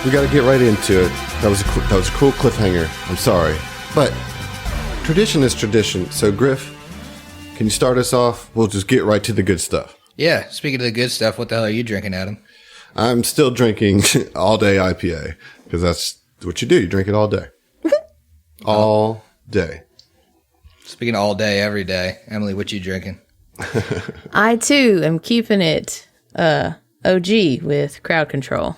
we got to get right into it. That was a cool cliffhanger. I'm sorry, but tradition is tradition. So, Griff, can you start us off? We'll just get right to the good stuff. Yeah. Speaking of the good stuff, what the hell are you drinking, Adam? I'm still drinking all day IPA because that's what you do. You drink it all day, all day. Speaking of all day, every day, Emily, what you drinking? I too am keeping it OG with crowd control.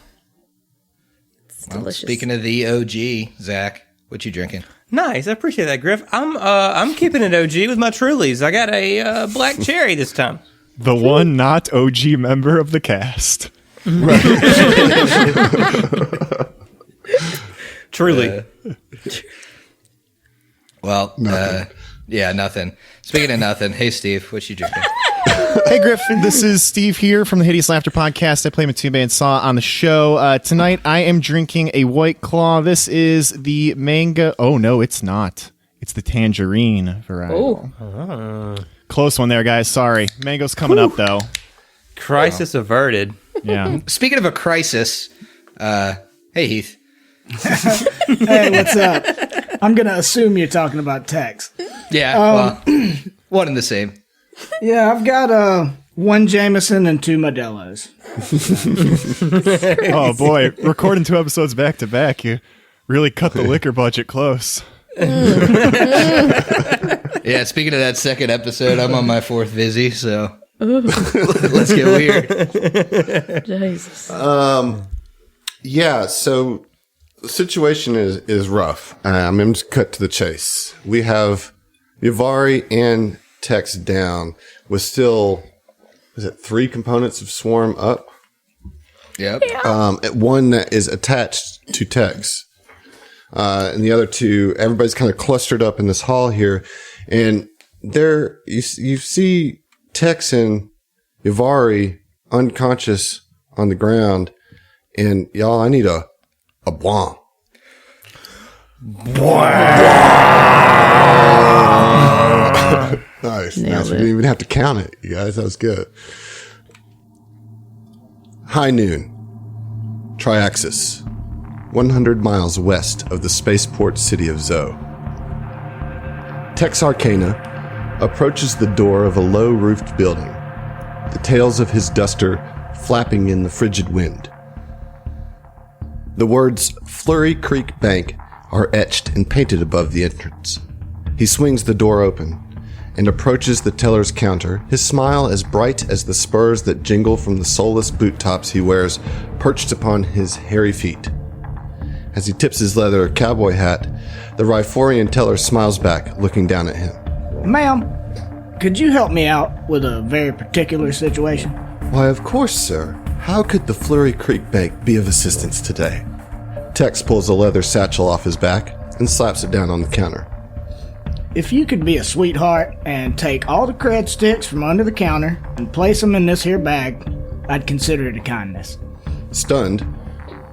It's delicious. Speaking of the OG, Zach, what you drinking? Nice, I appreciate that, Griff. I'm keeping it OG with my Trulies. I got a black cherry this time. The one not OG member of the cast. Right. Truly. Nothing. Speaking of nothing, hey Steve, what you drinking? Hey Griff, this is Steve here from the Hideous Laughter Podcast. I play Matumbe and Saw on the show. Tonight I am drinking a White Claw. This is the mango. Oh no, it's not. It's the tangerine variety. Close one there, guys. Sorry. Mango's coming up though. Crisis averted. Yeah. Speaking of a crisis, hey Heath. Hey, what's up? I'm going to assume you're talking about Tex. Yeah, one and the same. Yeah, I've got one Jameson and two Modelo's. Oh boy, recording 2 episodes back to back, you really cut the liquor budget close. Yeah, speaking of that second episode, I'm on my 4th Vizzy, so let's get weird. Jesus. Yeah, so the situation is rough. I'm going to cut to the chase. We have Yavari and Tex down with still, is it 3 components of Swarm up? Yep. One that is attached to Tex. And the other 2, everybody's kind of clustered up in this hall here. And there, you see Tex and Yavari unconscious on the ground. And y'all, I need a blanc. Nice. We didn't even have to count it, you guys. That was good. High noon. Triaxis. 100 miles west of the spaceport city of Zo. Tex Arcana approaches the door of a low-roofed building, the tails of his duster flapping in the frigid wind. The words Flurry Creek Bank are etched and painted above the entrance. He swings the door open and approaches the teller's counter, his smile as bright as the spurs that jingle from the soulless boot tops he wears perched upon his hairy feet. As he tips his leather cowboy hat, the Riforian teller smiles back, looking down at him. Ma'am, could you help me out with a very particular situation? Why, of course, sir. How could the Flurry Creek Bank be of assistance today? Tex pulls a leather satchel off his back and slaps it down on the counter. If you could be a sweetheart and take all the cred sticks from under the counter and place them in this here bag, I'd consider it a kindness. Stunned,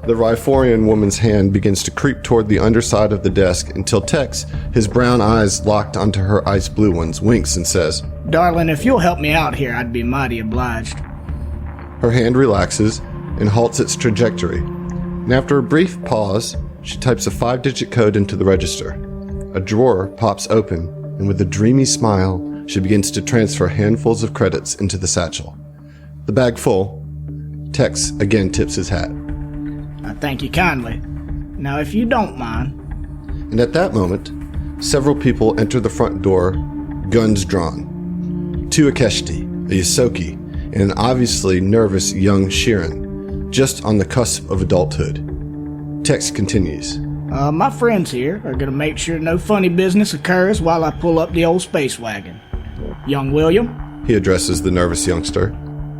the Riforian woman's hand begins to creep toward the underside of the desk until Tex, his brown eyes locked onto her ice blue ones, winks and says, Darling, if you'll help me out here, I'd be mighty obliged. Her hand relaxes and halts its trajectory, and after a brief pause, she types a 5-digit code into the register. A drawer pops open, and with a dreamy smile, she begins to transfer handfuls of credits into the satchel. The bag full, Tex again tips his hat. I thank you kindly. Now, if you don't mind. And at that moment, several people enter the front door, guns drawn. 2 Akeshti, a Yosoki, and an obviously nervous young Shirin, just on the cusp of adulthood. Tex continues. My friends here are going to make sure no funny business occurs while I pull up the old space wagon. Young William, he addresses the nervous youngster.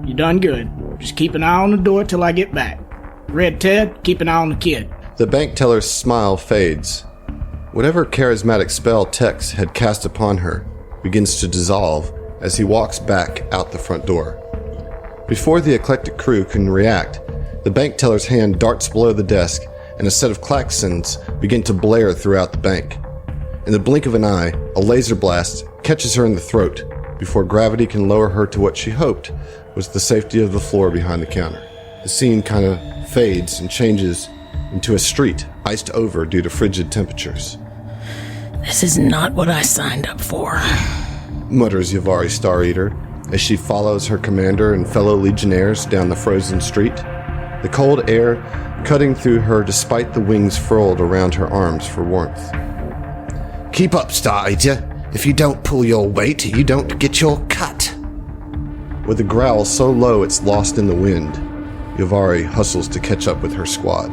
You done good. Just keep an eye on the door till I get back. Red Ted, keep an eye on the kid. The bank teller's smile fades. Whatever charismatic spell Tex had cast upon her begins to dissolve as he walks back out the front door. Before the eclectic crew can react, the bank teller's hand darts below the desk and a set of klaxons begin to blare throughout the bank. In the blink of an eye, a laser blast catches her in the throat before gravity can lower her to what she hoped was the safety of the floor behind the counter. The scene kind of fades and changes into a street iced over due to frigid temperatures. This is not what I signed up for, mutters Yavari Star Eater as she follows her commander and fellow legionnaires down the frozen street, the cold air cutting through her despite the wings furled around her arms for warmth. Keep up, Star Eater. If you don't pull your weight, you don't get your cut. With a growl so low it's lost in the wind, Yavari hustles to catch up with her squad,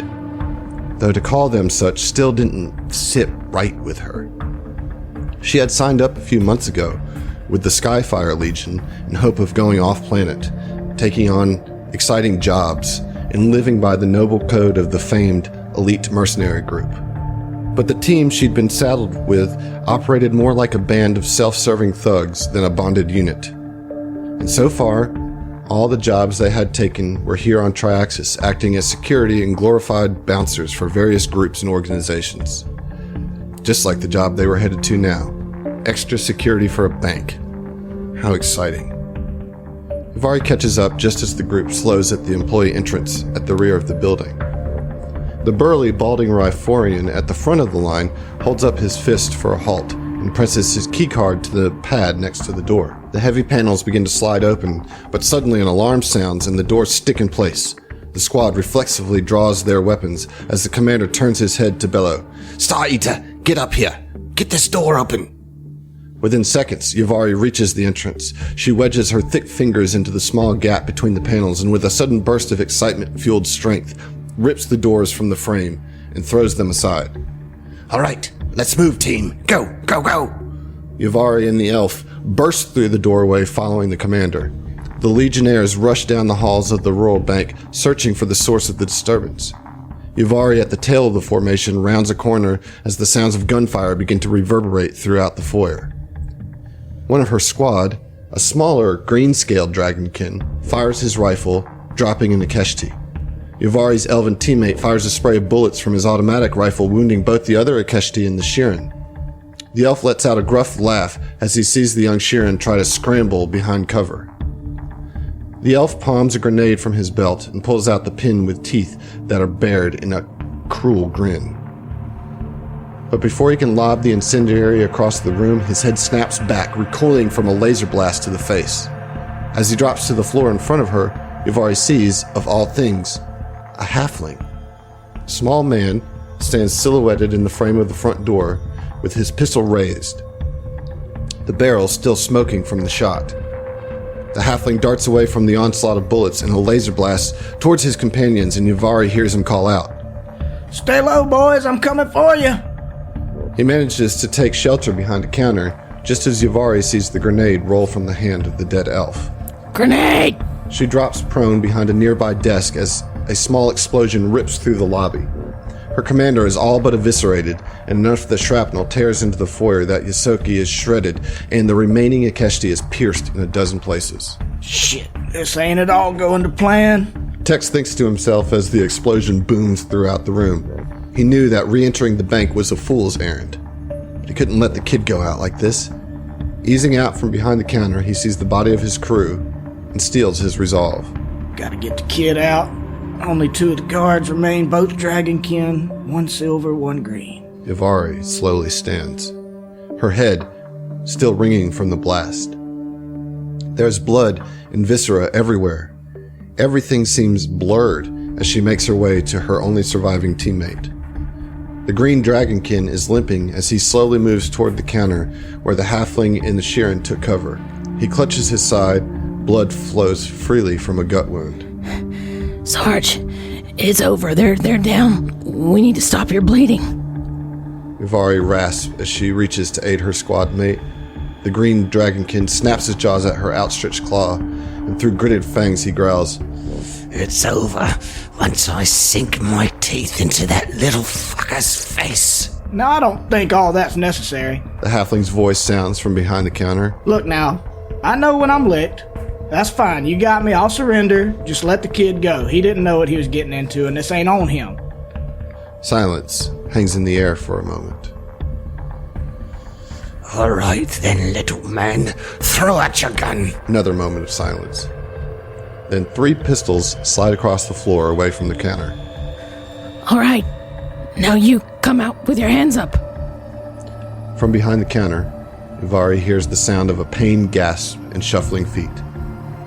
though to call them such still didn't sit right with her. She had signed up a few months ago with the Skyfire Legion in hope of going off-planet, taking on exciting jobs, and living by the noble code of the famed elite mercenary group. But the team she'd been saddled with operated more like a band of self-serving thugs than a bonded unit. And so far, all the jobs they had taken were here on Triaxis, acting as security and glorified bouncers for various groups and organizations. Just like the job they were headed to now. Extra security for a bank. How exciting. Yavari catches up just as the group slows at the employee entrance at the rear of the building. The burly, balding Riforian at the front of the line holds up his fist for a halt and presses his keycard to the pad next to the door. The heavy panels begin to slide open, but suddenly an alarm sounds and the doors stick in place. The squad reflexively draws their weapons as the commander turns his head to bellow. Star Eater, get up here. Get this door open. Within seconds, Yavari reaches the entrance. She wedges her thick fingers into the small gap between the panels and with a sudden burst of excitement-fueled strength, rips the doors from the frame and throws them aside. All right, let's move, team. Go, go, go. Yavari and the elf burst through the doorway following the commander. The legionnaires rush down the halls of the rural bank, searching for the source of the disturbance. Yavari at the tail of the formation rounds a corner as the sounds of gunfire begin to reverberate throughout the foyer. One of her squad, a smaller green-scaled dragonkin, fires his rifle, dropping an Akeshti. Yavari's elven teammate fires a spray of bullets from his automatic rifle, wounding both the other Akeshti and the Shirin. The elf lets out a gruff laugh as he sees the young Shirin try to scramble behind cover. The elf palms a grenade from his belt and pulls out the pin with teeth that are bared in a cruel grin. But before he can lob the incendiary across the room, his head snaps back, recoiling from a laser blast to the face. As he drops to the floor in front of her, Yavari sees, of all things, a halfling. A small man stands silhouetted in the frame of the front door with his pistol raised, the barrel still smoking from the shot. The halfling darts away from the onslaught of bullets and a laser blast towards his companions, and Yavari hears him call out, Stay low, boys, I'm coming for you. He manages to take shelter behind a counter just as Yavari sees the grenade roll from the hand of the dead elf. Grenade! She drops prone behind a nearby desk as a small explosion rips through the lobby. Her commander is all but eviscerated, and enough of the shrapnel tears into the foyer that Yosoki is shredded, and the remaining Akeshti is pierced in a dozen places. Shit, this ain't at all going to plan. Tex thinks to himself as the explosion booms throughout the room. He knew that re-entering the bank was a fool's errand, but he couldn't let the kid go out like this. Easing out from behind the counter, he sees the body of his crew and steels his resolve. Gotta get the kid out. Only 2 of the guards remain, both dragonkin, 1 silver, 1 green. Yavari slowly stands, her head still ringing from the blast. There's blood and viscera everywhere. Everything seems blurred as she makes her way to her only surviving teammate. The green dragonkin is limping as he slowly moves toward the counter where the halfling and the Shirin took cover. He clutches his side, blood flows freely from a gut wound. Sarge, it's over. They're down. We need to stop your bleeding. Yavari rasps as she reaches to aid her squad mate. The green dragonkin snaps his jaws at her outstretched claw, and through gritted fangs he growls, It's over once I sink my teeth into that little fucker's face. No, I don't think all that's necessary. The halfling's voice sounds from behind the counter. Look now, I know when I'm licked. That's fine, you got me, I'll surrender. Just let the kid go. He didn't know what he was getting into, and this ain't on him. Silence hangs in the air for a moment. All right then, little man. Throw out your gun. Another moment of silence. Then 3 pistols slide across the floor away from the counter. All right. Now you come out with your hands up. From behind the counter, Ivari hears the sound of a pained gasp and shuffling feet.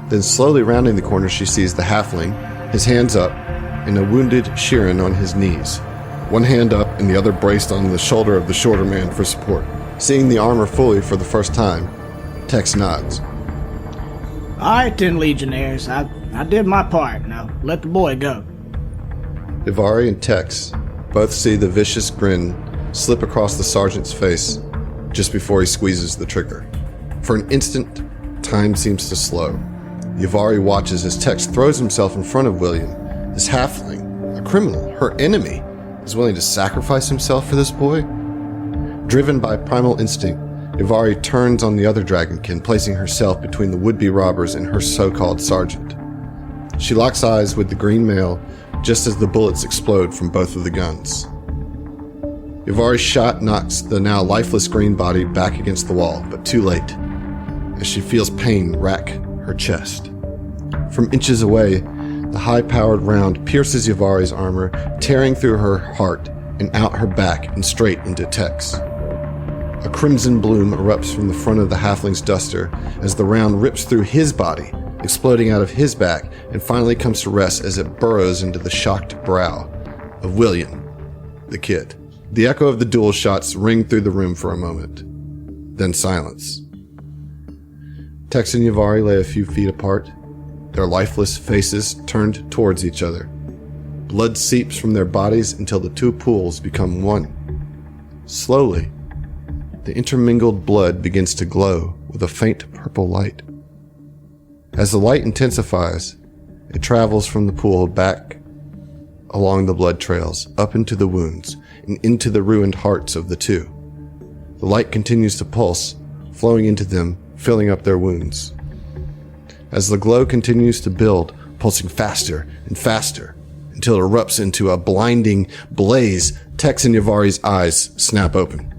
Then slowly rounding the corner, she sees the halfling, his hands up, and a wounded Sheeran on his knees. One hand up and the other braced on the shoulder of the shorter man for support. Seeing the armor fully for the first time, Tex nods. All right, then, Legionnaires. I did my part. Now, let the boy go. Ivari and Tex both see the vicious grin slip across the sergeant's face just before he squeezes the trigger. For an instant, time seems to slow. Ivari watches as Tex throws himself in front of William. This halfling, a criminal, her enemy, is willing to sacrifice himself for this boy? Driven by primal instinct, Ivari turns on the other dragonkin, placing herself between the would-be robbers and her so-called sergeant. She locks eyes with the green male just as the bullets explode from both of the guns. Ivari's shot knocks the now lifeless green body back against the wall, but too late, as she feels pain rack her chest. From inches away, the high-powered round pierces Ivari's armor, tearing through her heart and out her back and straight into Tex. A crimson bloom erupts from the front of the halfling's duster as the round rips through his body, exploding out of his back, and finally comes to rest as it burrows into the shocked brow of William, the kid. The echo of the dual shots ring through the room for a moment, then silence. Tex and Ivari lay a few feet apart, their lifeless faces turned towards each other. Blood seeps from their bodies until the two pools become one. Slowly, the intermingled blood begins to glow with a faint purple light. As the light intensifies, it travels from the pool back along the blood trails, up into the wounds, and into the ruined hearts of the two. The light continues to pulse, flowing into them, filling up their wounds. As the glow continues to build, pulsing faster and faster, until it erupts into a blinding blaze, Tex and Ivari's eyes snap open.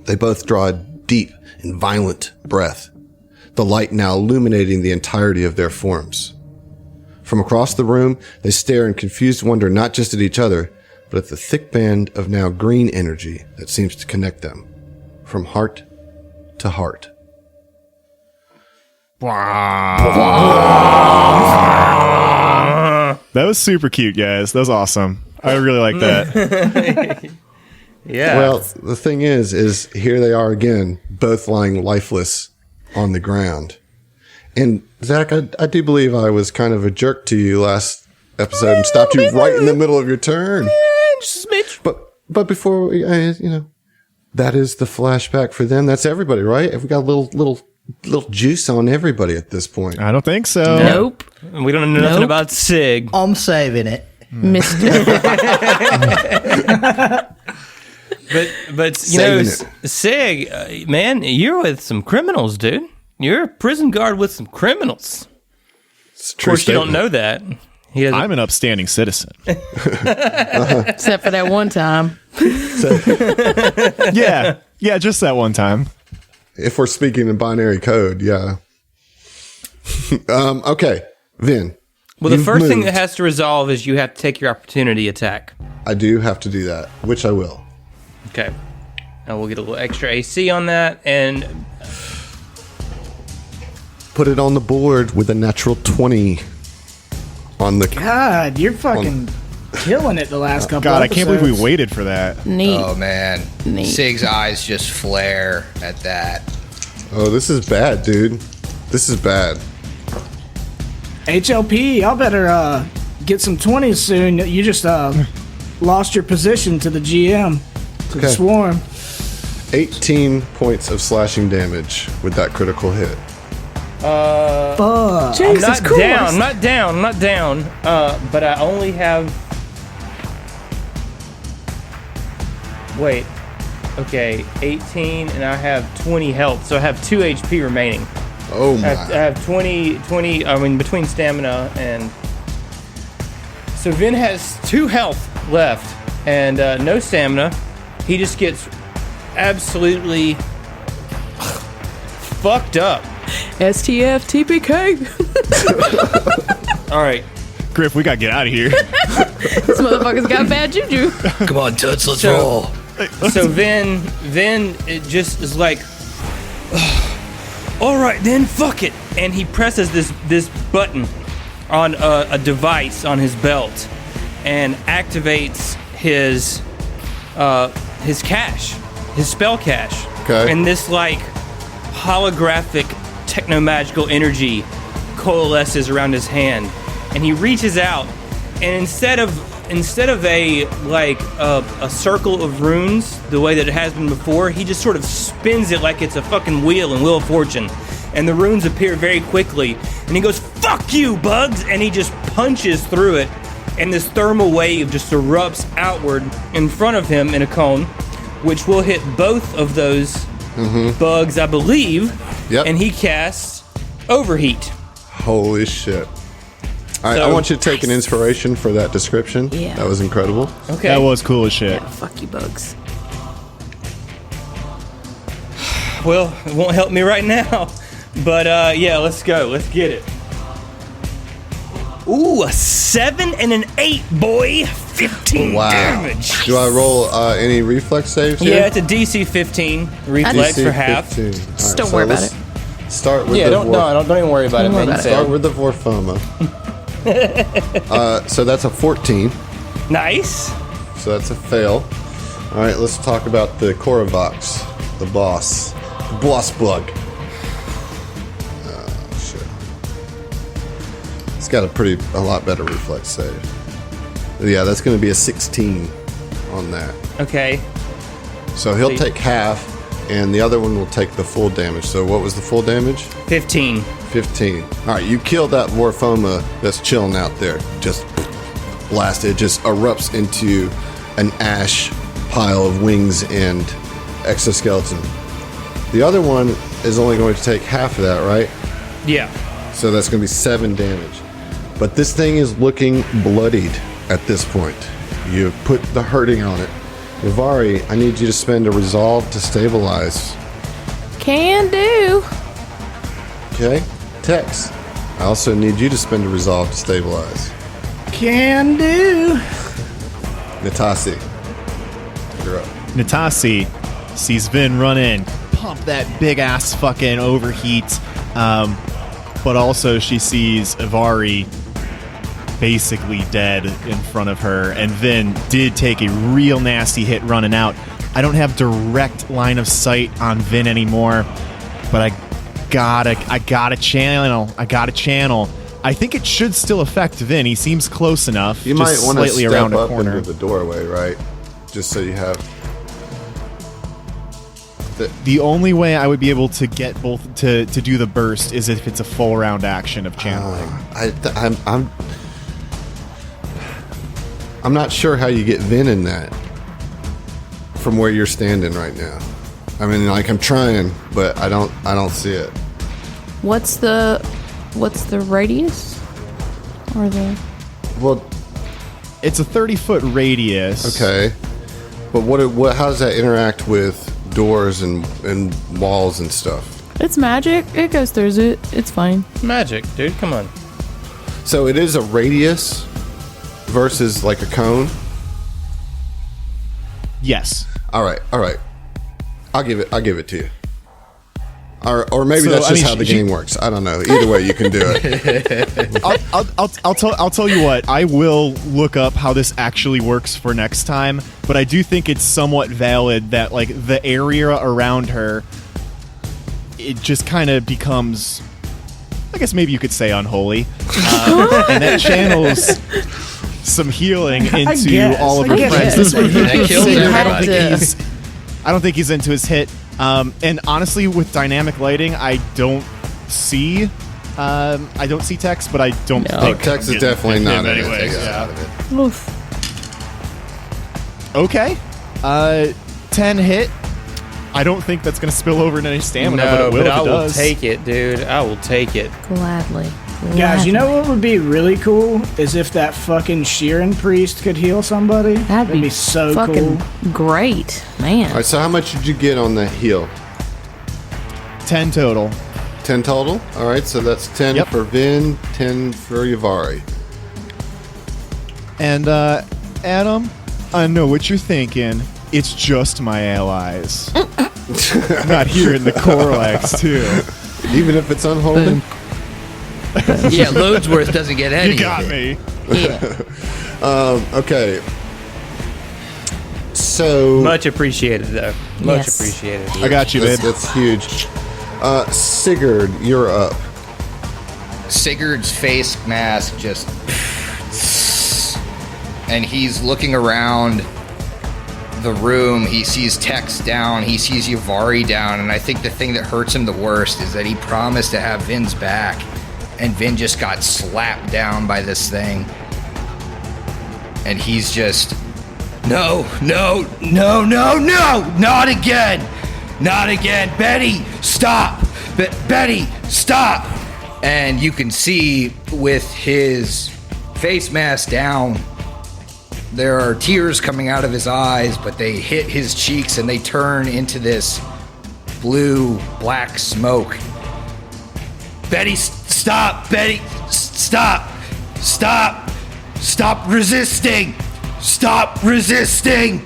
They both draw a deep and violent breath, the light now illuminating the entirety of their forms. From across the room, they stare in confused wonder not just at each other, but at the thick band of now green energy that seems to connect them, from heart to heart. That was super cute, guys. That was awesome. I really like that. Yeah. Well, the thing is here they are again, both lying lifeless on the ground. And Zach, I do believe I was kind of a jerk to you last episode and stopped you right in the middle of your turn. Just a smidge. But before we, that is the flashback for them. That's everybody, right? We got a little juice on everybody at this point. I don't think so. Nope. We don't know nothing about Sig. I'm saving it. Mister. But you know, Sig, man, you're with some criminals, dude. You're a prison guard with some criminals. Of course, you don't know that. I'm an upstanding citizen. Except for that one time. Yeah, just that one time. If we're speaking in binary code, yeah. Okay, Vin. Well, the first thing that has to resolve is you have to take your opportunity attack. I do have to do that, which I will. Okay. Now we'll get a little extra AC on that, and put it on the board with a natural 20 on the... God, you're fucking killing it the last couple God, episodes. I can't believe we waited for that. Neat. Oh, man. Neat. Sig's eyes just flare at that. Oh, this is bad, dude. This is bad. HLP, y'all better get some 20s soon. You just lost your position to the GM, to the Swarm. 18 points of slashing damage with that critical hit. Fuck. Jesus Christ. I'm not down. But I only have... Wait. Okay, 18, and I have 20 health, so I have 2 HP remaining. Oh my. I have 20, between stamina and... So Vin has 2 health left, and no stamina. He just gets absolutely fucked up. STF TPK. All right. Griff, we gotta get out of here. This motherfucker's got bad juju. Come on, Toots, let's So- roll. So Vin, it just is like, all right, then fuck it, and he presses this button on a device on his belt, and activates his cache, his spell cache. Okay. And this like holographic techno-magical energy coalesces around his hand, and he reaches out, and instead of a circle of runes the way that it has been before, he just sort of spins it like it's a fucking wheel in Wheel of Fortune, and the runes appear very quickly, and he goes, "Fuck you, bugs!" and he just punches through it, and this thermal wave just erupts outward in front of him in a cone, which will hit both of those bugs, I believe. Yep. And he casts Overheat. Holy shit. All right, So- I want you to take an inspiration for that description. Yeah. That was incredible. Okay. That was cool as shit. Yeah, fuck you, bugs. Well, it won't help me right now. But yeah, let's go. Let's get it. Ooh, a 7 and an 8, boy. 15 Wow. damage. Do I roll any reflex saves here? Yeah, it's a DC 15 reflex DC for half. 15. All right, don't worry about let's Start with Yeah, the don't even worry about it. worry Man. about it. Start with the Vorfoma. So that's a 14. Nice. So that's a fail. All right, let's talk about the Koravox, the boss. Boss bug. Oh, shit. It's got a lot better reflex save. Yeah, that's going to be a 16 on that. Okay. So he'll take half, and the other one will take the full damage. So what was the full damage? 15. 15. All right, you kill that Vorfoma that's chilling out there. Just blast it. Just erupts into an ash pile of wings and exoskeleton. The other one is only going to take half of that, right? Yeah. So that's going to be 7 damage. But this thing is looking bloodied at this point. You put the hurting on it. Yavari, I need you to spend a resolve to stabilize. Can do. Okay? Tex, I also need you to spend a resolve to stabilize. Can do. Natasi, you're up. Natasi sees Vin run in, pump that big ass fucking overheat, but also she sees Ivari basically dead in front of her, and Vin did take a real nasty hit running out. I don't have direct line of sight on Vin anymore, but I gotta channel. I think it should still affect Vin. He seems close enough. You just might want to slightly step around a up corner. into the doorway, right? Just so you have. The only way I would be able to get both to do the burst is if it's a full round action of channeling. I'm not sure how you get Vin in that from where you're standing right now. I mean, like, I'm trying, but I don't see it. What's the radius? Or the Well, It's a 30-foot radius. okay, but what? How does that interact with doors and walls and stuff? it's magic. It goes through it. It's fine. Magic, dude. Come on. So it is a radius versus like a cone. Yes. All right. I'll give it to you. Or maybe So, that's I just mean, how the she- game works. I don't know. Either way, you can do it. I'll tell you what. I will look up how this actually works for next time. But I do think it's somewhat valid that like the area around her, it just kind of becomes, I guess maybe you could say, unholy, and that channels some healing into guess, all of I her guess. friends. This way, That kills I don't everybody. think I don't think he's into his hit. And honestly, with dynamic lighting, I don't see text, but I don't think Tex is I'm definitely getting not him in it. anyways, Take it yeah. out of it. Oof. Okay. 10 hit. I don't think that's going to spill over into any stamina, but No, it will but if I it will does. take it, dude. I will take it. Gladly. Guys, you know Gladly. what would be really cool is if that fucking Sheeran priest could heal somebody. That'd be so fucking cool. great, man. All right. So how much did you get on that heal? 10 total. 10 total. All right. So that's 10 Yep. for Vin, 10 for Yavari. And, Adam, I know what you're thinking. It's just my allies. Not here in the Corlax, too. Even if it's unholding? Yeah, Loadsworth doesn't get any. You got of it. me. Yeah. Okay. So... Much appreciated, though. Much Yes. appreciated. I got you, babe. That's huge. Sigurd, you're up. Sigurd's face mask just... And he's looking around the room. He sees Tex down. He sees Yavari down. And I think the thing that hurts him the worst is that he promised to have Vin's back. And Vin just got slapped down by this thing. And he's just... No, not again. Not again. Betty, stop. Betty, stop. And you can see with his face mask down, there are tears coming out of his eyes, but they hit his cheeks and they turn into this blue-black smoke. Betty, stop. Betty, stop. Stop resisting. Stop resisting.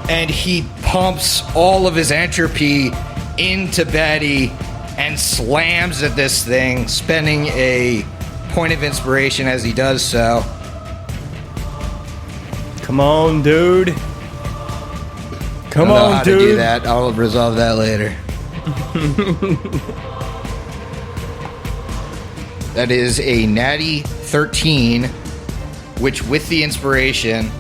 And he pumps all of his entropy into Betty and slams at this thing, spending a point of inspiration as he does so. Come on, dude. Come I don't know on, how dude. to do that. I'll resolve that later. That is a natty 13, which with the inspiration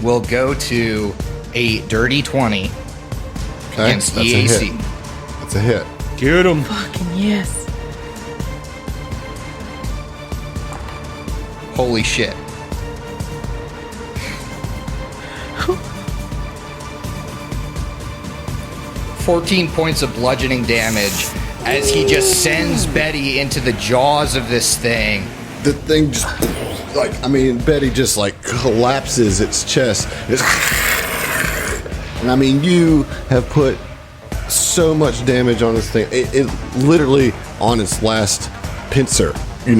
will go to a dirty 20 Okay, against that's EAC. a hit. That's a hit. Get him. Fucking yes. Holy shit. $14 points of bludgeoning damage as he just sends Betty into the jaws of this thing. The thing just, Betty just collapses its chest. And you have put so much damage on this thing. It literally on its last pincer, you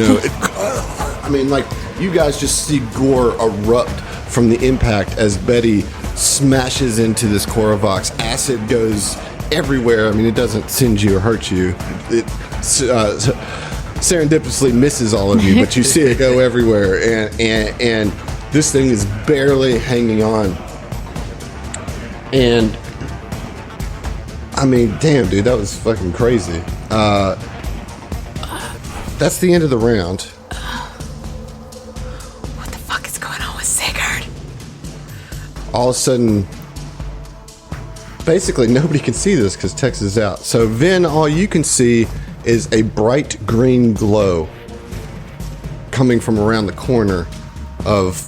guys just see gore erupt from the impact as Betty smashes into this Korvox. Acid goes everywhere. It doesn't singe you or hurt you. It serendipitously misses all of you, but you see it go everywhere. And this thing is barely hanging on. And damn, dude, that was fucking crazy. That's the end of the round. What the fuck is going on with Sigurd? All of a sudden, basically nobody can see this because Tex is out. So Vin, all you can see is a bright green glow coming from around the corner of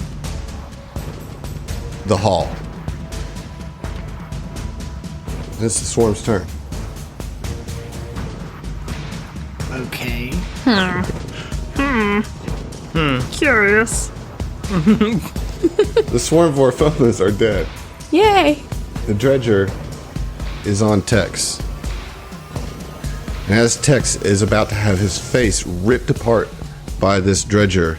the hall. This is Swarm's turn. Okay. Curious. The Swarm Vorphomas are dead. Yay. The Dredger is on Tex. And as Tex is about to have his face ripped apart by this Dredger,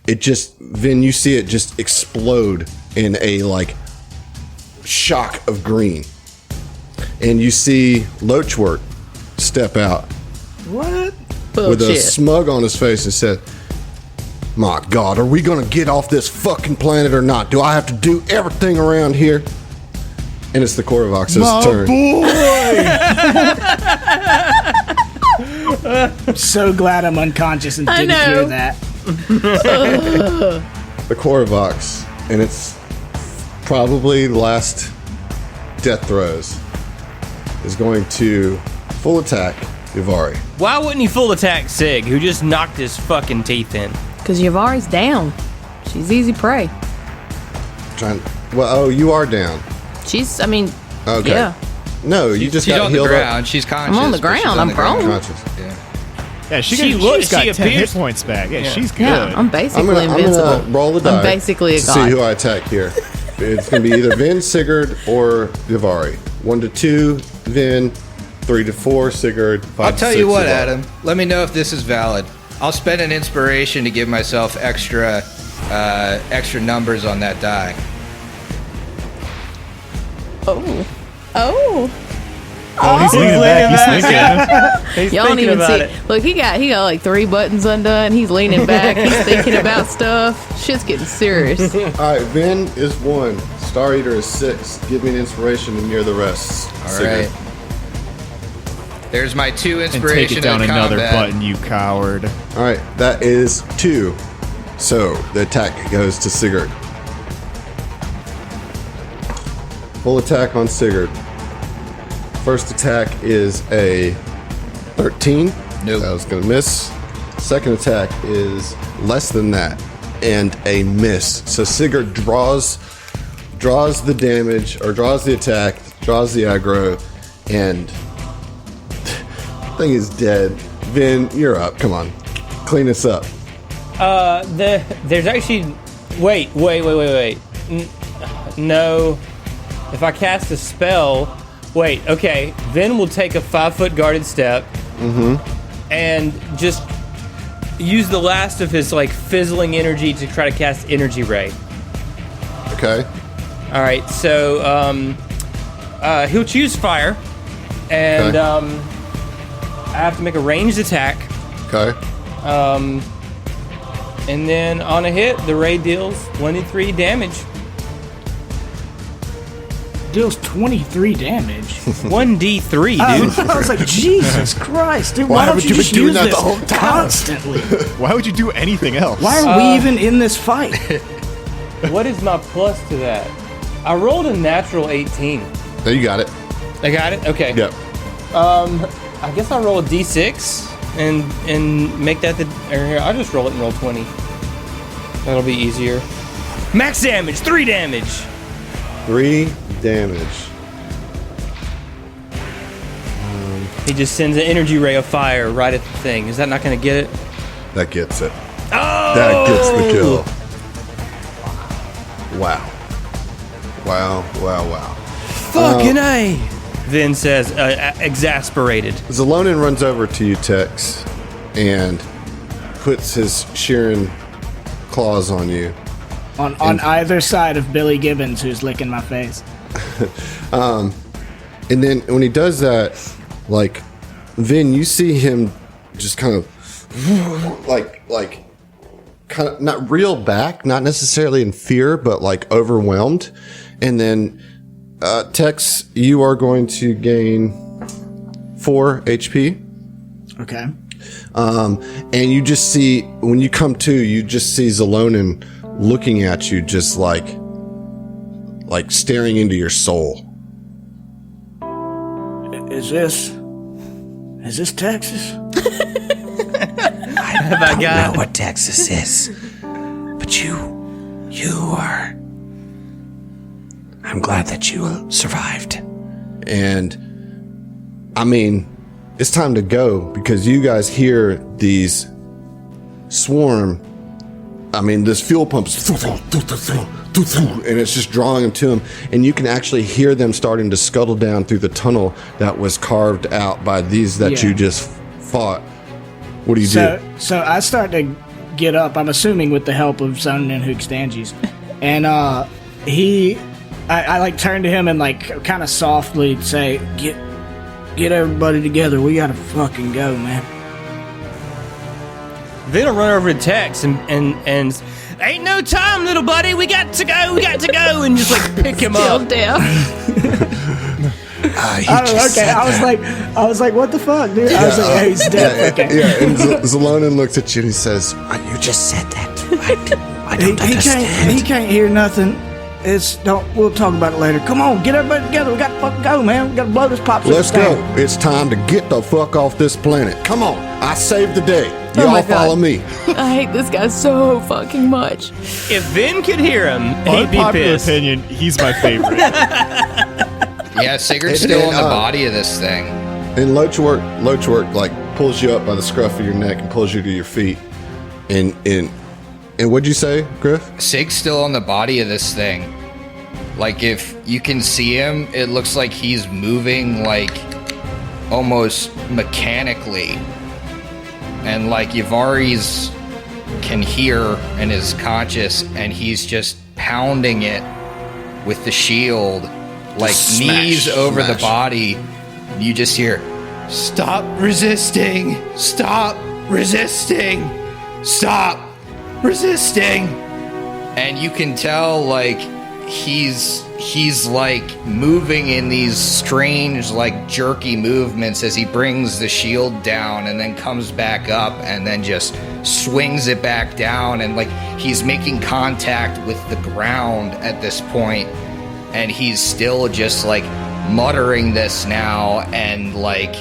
Vin, you see it just explode in a shock of green. And you see Loachwork step out. What? With a Bullshit. smug on his face and said, "My God, are we gonna get off this fucking planet or not? Do I have to do everything around here?" And it's the Korvox's turn. I'm so glad I'm unconscious and I didn't know. hear that. The Korvox, and it's probably the last death throes, is going to full attack Yavari. Why wouldn't he full attack Sig, who just knocked his fucking teeth in? Because Yavari's down. She's easy prey. You are down. She's, Okay. yeah. No, you just She's got on the healed ground. She's conscious. I'm on the but she's ground. on I'm the ground. prone. Conscious. Yeah. Yeah, She she's got 10 hit appears- points back. Yeah, she's good. Yeah, I'm basically I'm invincible. gonna roll the die. I'm basically a to god. see who I attack here. It's gonna be either Vin, Sigurd, or Yavari. 1 to 2, Vin. 3 to 4, Sigurd. 5 I'll to tell 6, you what, Yavari. Adam. Let me know if this is valid. I'll spend an inspiration to give myself extra extra numbers on that die. Oh, he's leaning back. He's thinking. He's Y'all don't thinking even about see it. Look, he got like 3 buttons undone. He's leaning back. He's thinking about stuff. Shit's getting serious. All right, Vin is 1. Star Eater is 6. Give me an inspiration and near the rest. All right. There's my 2 And inspiration. take it down in another combat. button, you coward. All right, that is 2. So the attack goes to Sigurd. Full attack on Sigurd. First attack is a 13. Nope. That was going to miss. Second attack is less than that and a miss. So Sigurd draws the damage, or draws the attack, draws the aggro, and thing is dead. Vin, you're up. Come on. Clean us up. There's actually... Wait. No. If I cast a spell... Wait, okay. Vin will take a 5-foot guarded step. And just use the last of his, fizzling energy to try to cast Energy Ray. Okay. All right, so he'll choose fire. And Okay. I have to make a ranged attack. Okay. And then on a hit, the ray deals 23 damage. Deals 23 damage. 1d3, dude. I was like, Jesus Christ, dude, why don't haven't you you just been doing use that the this whole time? constantly? Why would you do anything else? Why are we even in this fight? What is my plus to that? I rolled a natural 18. There you got it. I got it? Okay. Yep. I guess I'll roll a d6 and make that I'll just roll it and roll 20. That'll be easier. Max damage, 3 damage. 3 damage. He just sends an energy ray of fire right at the thing. Is that not going to get it? That gets it. Oh! That gets the kill. Wow. Wow. Fucking A! Vin says, exasperated. Zalonin runs over to you, Tex, and puts his shearing claws on you. On either side of Billy Gibbons, who's licking my face. And then when he does that, Vin, you see him just kind of kind of not reel back, not necessarily in fear, but overwhelmed. And then Tex, you are going to gain 4 HP. Okay. And you just see, when you come to, you just see Zalonin looking at you, just like staring into your soul. Is this Texas? I don't know what Texas is, but you are. I'm glad that you survived. And I mean, it's time to go, because you guys hear these swarm. I mean, this fuel pumps, and it's just drawing them to them, and you can actually hear them starting to scuttle down through the tunnel that was carved out by these that you just fought. What do you do? So I start to get up, I'm assuming with the help of Zonin and Hookstanges. And I turn to him and kind of softly say, Get everybody together, we gotta fucking go, man. Vin will run over to Tex and ain't no time, little buddy, we got to go, and just pick him up. Down. I was like, what the fuck, dude? I was like, hey, he's dead. Okay. And Zalonin looks at you and he says, You just said that. I don't understand. He can't hear nothing. We'll talk about it later. Come on, get everybody together. We got to fucking go, man. We got to blow this pop. let's go. It's time to get the fuck off this planet. Come on. I saved the day. Oh my Y'all follow God. me. I hate this guy so fucking much. If Vin could hear him, he'd be Unpopular pissed. opinion, he's my favorite. Yeah, Sigurd's still on the body of this thing. And Loachwork pulls you up by the scruff of your neck and pulls you to your feet. And what'd you say, Griff? Sig's still on the body of this thing. If you can see him, it looks like he's moving almost mechanically. And Yavari's can hear and is conscious, and he's just pounding it with the shield, like knees over the body. You just hear, "Stop resisting! Stop resisting! Stop resisting!" And you can tell, like, he's like moving in these strange, like, jerky movements as he brings the shield down and then comes back up and then just swings it back down, and like he's making contact with the ground at this point, and he's still just like muttering this now, and like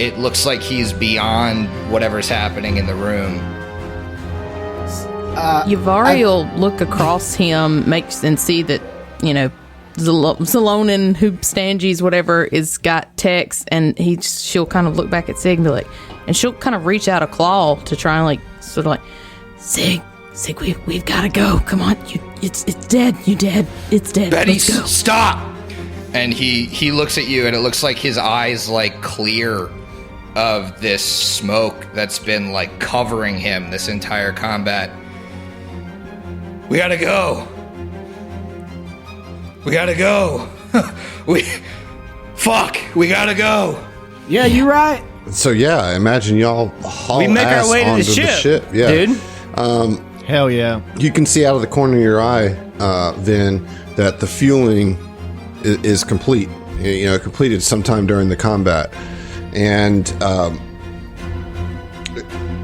it looks like he's beyond whatever's happening in the room. Yavari will look across him, and see that, you know, Zalonin, who Stanges, whatever, is got text, and she'll kind of look back at Sig and be like, and she'll kind of reach out a claw to try and like sort of like, Sig, we've got to go. Come on, it's dead. You dead? It's dead. Betty, Let's go. Stop! And he looks at you, and it looks like his eyes like clear of this smoke that's been like covering him this entire combat. We gotta go. We gotta go. We gotta go. Yeah, you're right. So yeah, I imagine y'all haul We make ass our way to onto the ship, Yeah. dude. Hell yeah. You can see out of the corner of your eye, Vin, that the fueling is complete. You know, completed sometime during the combat, and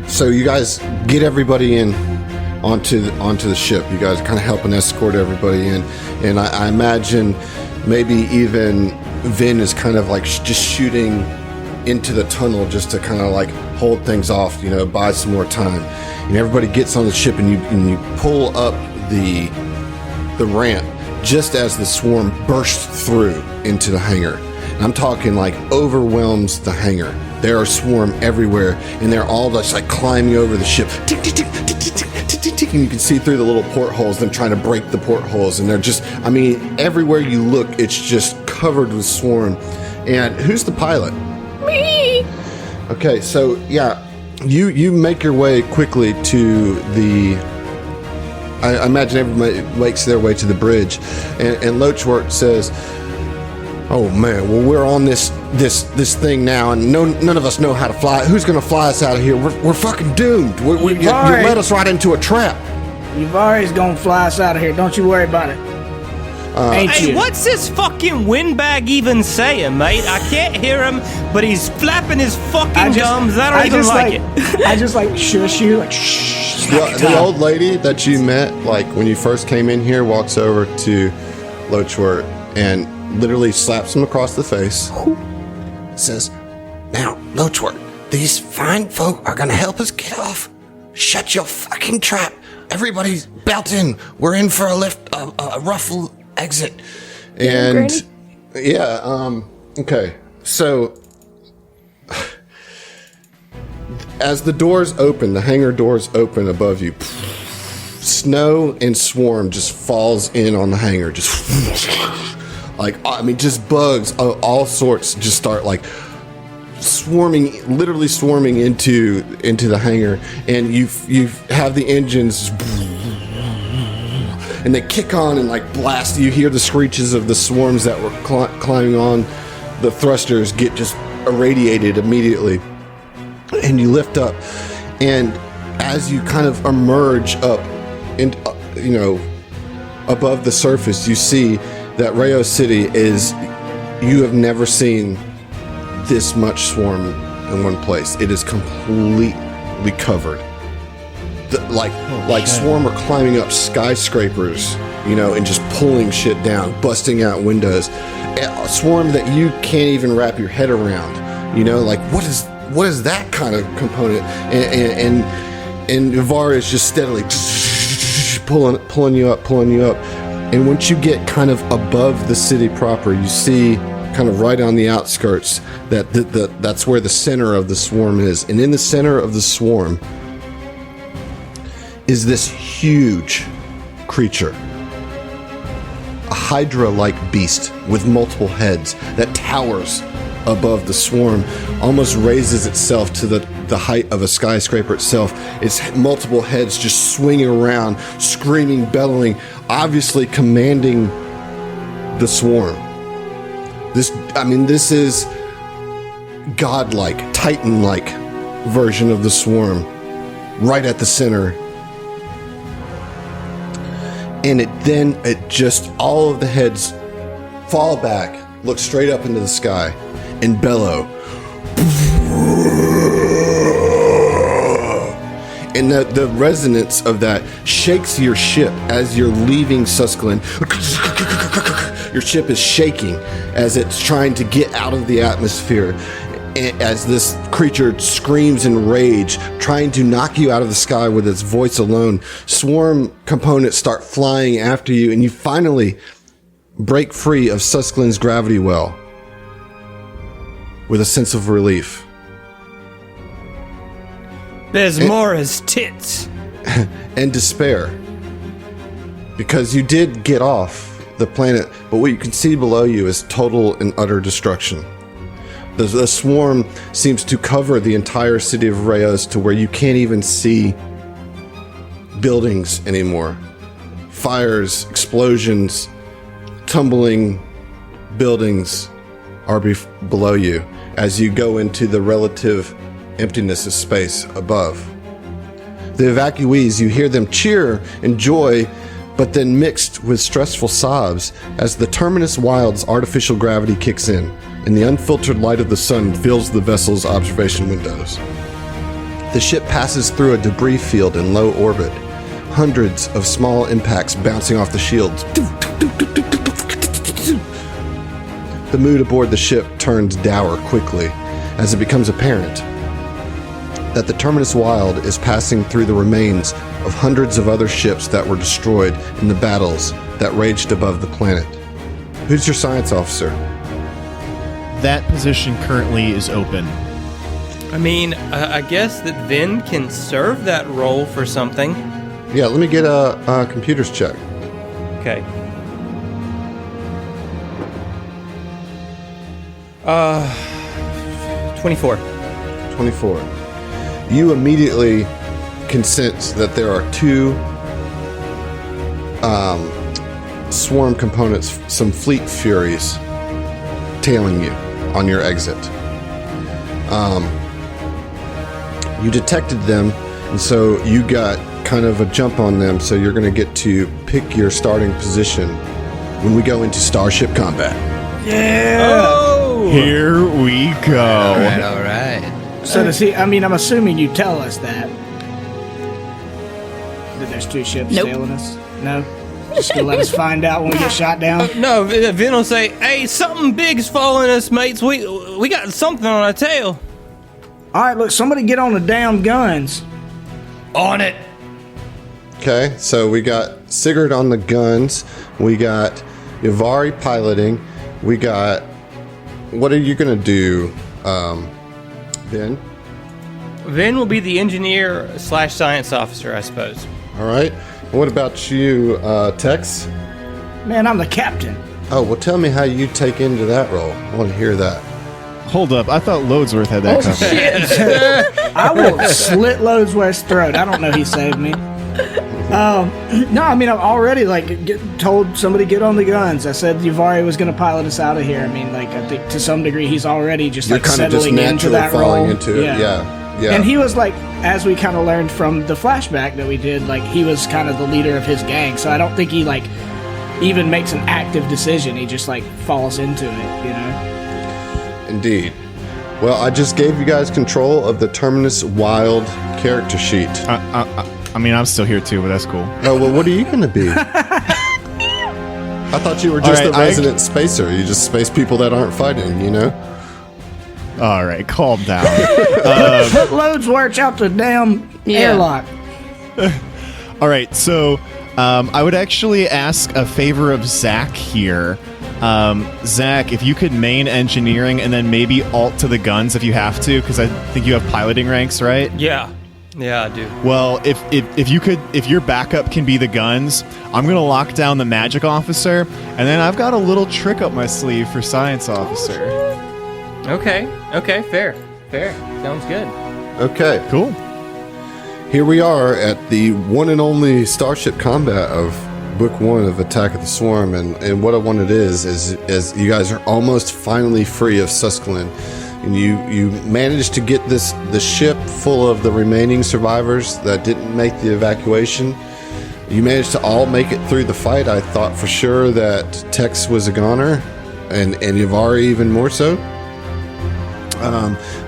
so you guys get everybody in onto the ship. You guys kind of help and escort everybody in, and I imagine maybe even Vin is kind of like just shooting into the tunnel just to kind of like hold things off, you know, buy some more time. And everybody gets on the ship, and you pull up the ramp just as the swarm bursts through into the hangar. And I'm talking like overwhelms the hangar. There are swarm everywhere, and they're all just like climbing over the ship. Tick, tick, tick, tick, tick, tick, tick, tick, and you can see through the little portholes, them trying to break the portholes. And they're just, I mean, everywhere you look, it's just covered with swarm. And who's the pilot? Me. Okay, so yeah, you make your way quickly to the. I imagine everybody makes their way to the bridge, and Lochwork says, "Oh man, well we're on this thing now, and none of us know how to fly. Who's gonna fly us out of here? We're fucking doomed. You led us right into a trap." Yavari's gonna fly us out of here. Don't you worry about it. Ain't Hey, you? what's this fucking windbag even saying, mate? I can't hear him, but he's flapping his fucking gums. I don't even like it. I just like shush you, like shh. The old lady that you met, like when you first came in here, walks over to Lochwork and literally slaps him across the face. Says, "Now, Lochwork, these fine folk are gonna help us get off. Shut your fucking trap. Everybody's belt in. We're in for a rough exit." And yeah, okay. So as the doors open, the hangar doors open above you, snow and swarm just falls in on the hangar. Just like, I mean, just bugs of all sorts just start like swarming, literally swarming into the hangar, and you have the engines, and they kick on and like blast. You hear the screeches of the swarms that were climbing on the thrusters get just irradiated immediately, and you lift up, and as you kind of emerge up in, you know, above the surface, you see that Rayo City is, you have never seen this much swarm in one place. It is completely covered. Swarm are climbing up skyscrapers, you know, and just pulling shit down, busting out windows. A swarm that you can't even wrap your head around, you know, like what is that kind of component? And Ivar is just steadily pulling you up. And once you get kind of above the city proper, you see kind of right on the outskirts that's where the center of the swarm is. And in the center of the swarm is this huge creature, a hydra-like beast with multiple heads that towers above the swarm almost raises itself to the height of a skyscraper itself. Its multiple heads just swinging around, screaming, bellowing, obviously commanding the swarm. This is godlike, titan-like version of the swarm, right at the center. And all of the heads fall back, look straight up into the sky, and bellow. And the resonance of that shakes your ship as you're leaving Suskillon. Your ship is shaking as it's trying to get out of the atmosphere, as this creature screams in rage, trying to knock you out of the sky with its voice alone. Swarm components start flying after you, and you finally break free of Suskillon's gravity well with a sense of relief. There's more as tits. And despair. Because you did get off the planet, but what you can see below you is total and utter destruction. The swarm seems to cover the entire city of Reyes to where you can't even see buildings anymore. Fires, explosions, tumbling buildings are below you as you go into the relative emptiness of space above. The evacuees, you hear them cheer in joy, but then mixed with stressful sobs as the Terminus Wild's artificial gravity kicks in, and the unfiltered light of the sun fills the vessel's observation windows. The ship passes through a debris field in low orbit, hundreds of small impacts bouncing off the shields. The mood aboard the ship turns dour quickly as it becomes apparent that the Terminus Wild is passing through the remains of hundreds of other ships that were destroyed in the battles that raged above the planet. Who's your science officer? That position currently is open. I mean, I guess that Vin can serve that role for something. Yeah, let me get a computers check. Okay. 24. 24. You immediately can sense that there are two swarm components, some fleet furies, tailing you on your exit. You detected them, and so you got kind of a jump on them, so you're going to get to pick your starting position when we go into Starship combat. Yeah! Oh! Here we go. All right. So does he? I mean, I'm assuming you tell us that there's two ships Nope. tailing us. No, just gonna let us find out when we get shot down. No, Vin will say, "Hey, something big's following us, mates. We got something on our tail." All right, look, somebody get on the damn guns. On it. Okay, so we got Sigurd on the guns. We got Ivari piloting. We got... What are you going to do, Ben? Vin will be the engineer / science officer, I suppose. All right. What about you, Tex? Man, I'm the captain. Oh, well, tell me how you take into that role. I want to hear that. Hold up. I thought Loadsworth had that covered. Shit. I will slit Loadsworth's throat. I don't know he saved me. No, I mean, I've already told somebody get on the guns. I said Uvari was going to pilot us out of here. I mean, I think to some degree he's already just You're kind of just settling into naturally that falling role. into it. Yeah. And he was as we kind of learned from the flashback that we did, he was kind of the leader of his gang. So I don't think he even makes an active decision. He just falls into it, you know. Indeed. Well, I just gave you guys control of the Terminus Wild character sheet. I mean, I'm still here too, but that's cool. Oh, well, what are you going to be? I thought you were just All right, a resident spacer. You just space people that aren't fighting, you know? All right, calm down. Put Loadsworth out the damn airlock. All right, so I would actually ask a favor of Zach here. Zach, if you could main engineering and then maybe alt to the guns if you have to, because I think you have piloting ranks, right? Yeah, I do. Well, if your backup can be the guns, I'm gonna lock down the magic officer, and then I've got a little trick up my sleeve for science officer. Okay, fair. Sounds good. Okay. Cool. Here we are at the one and only Starship combat of Book 1 of Attack of the Swarm, and what I wanted is you guys are almost finally free of Suskillon, and you managed to get the ship full of the remaining survivors that didn't make the evacuation. You managed to all make it through the fight. I thought for sure that Tex was a goner, and Yavari even more so.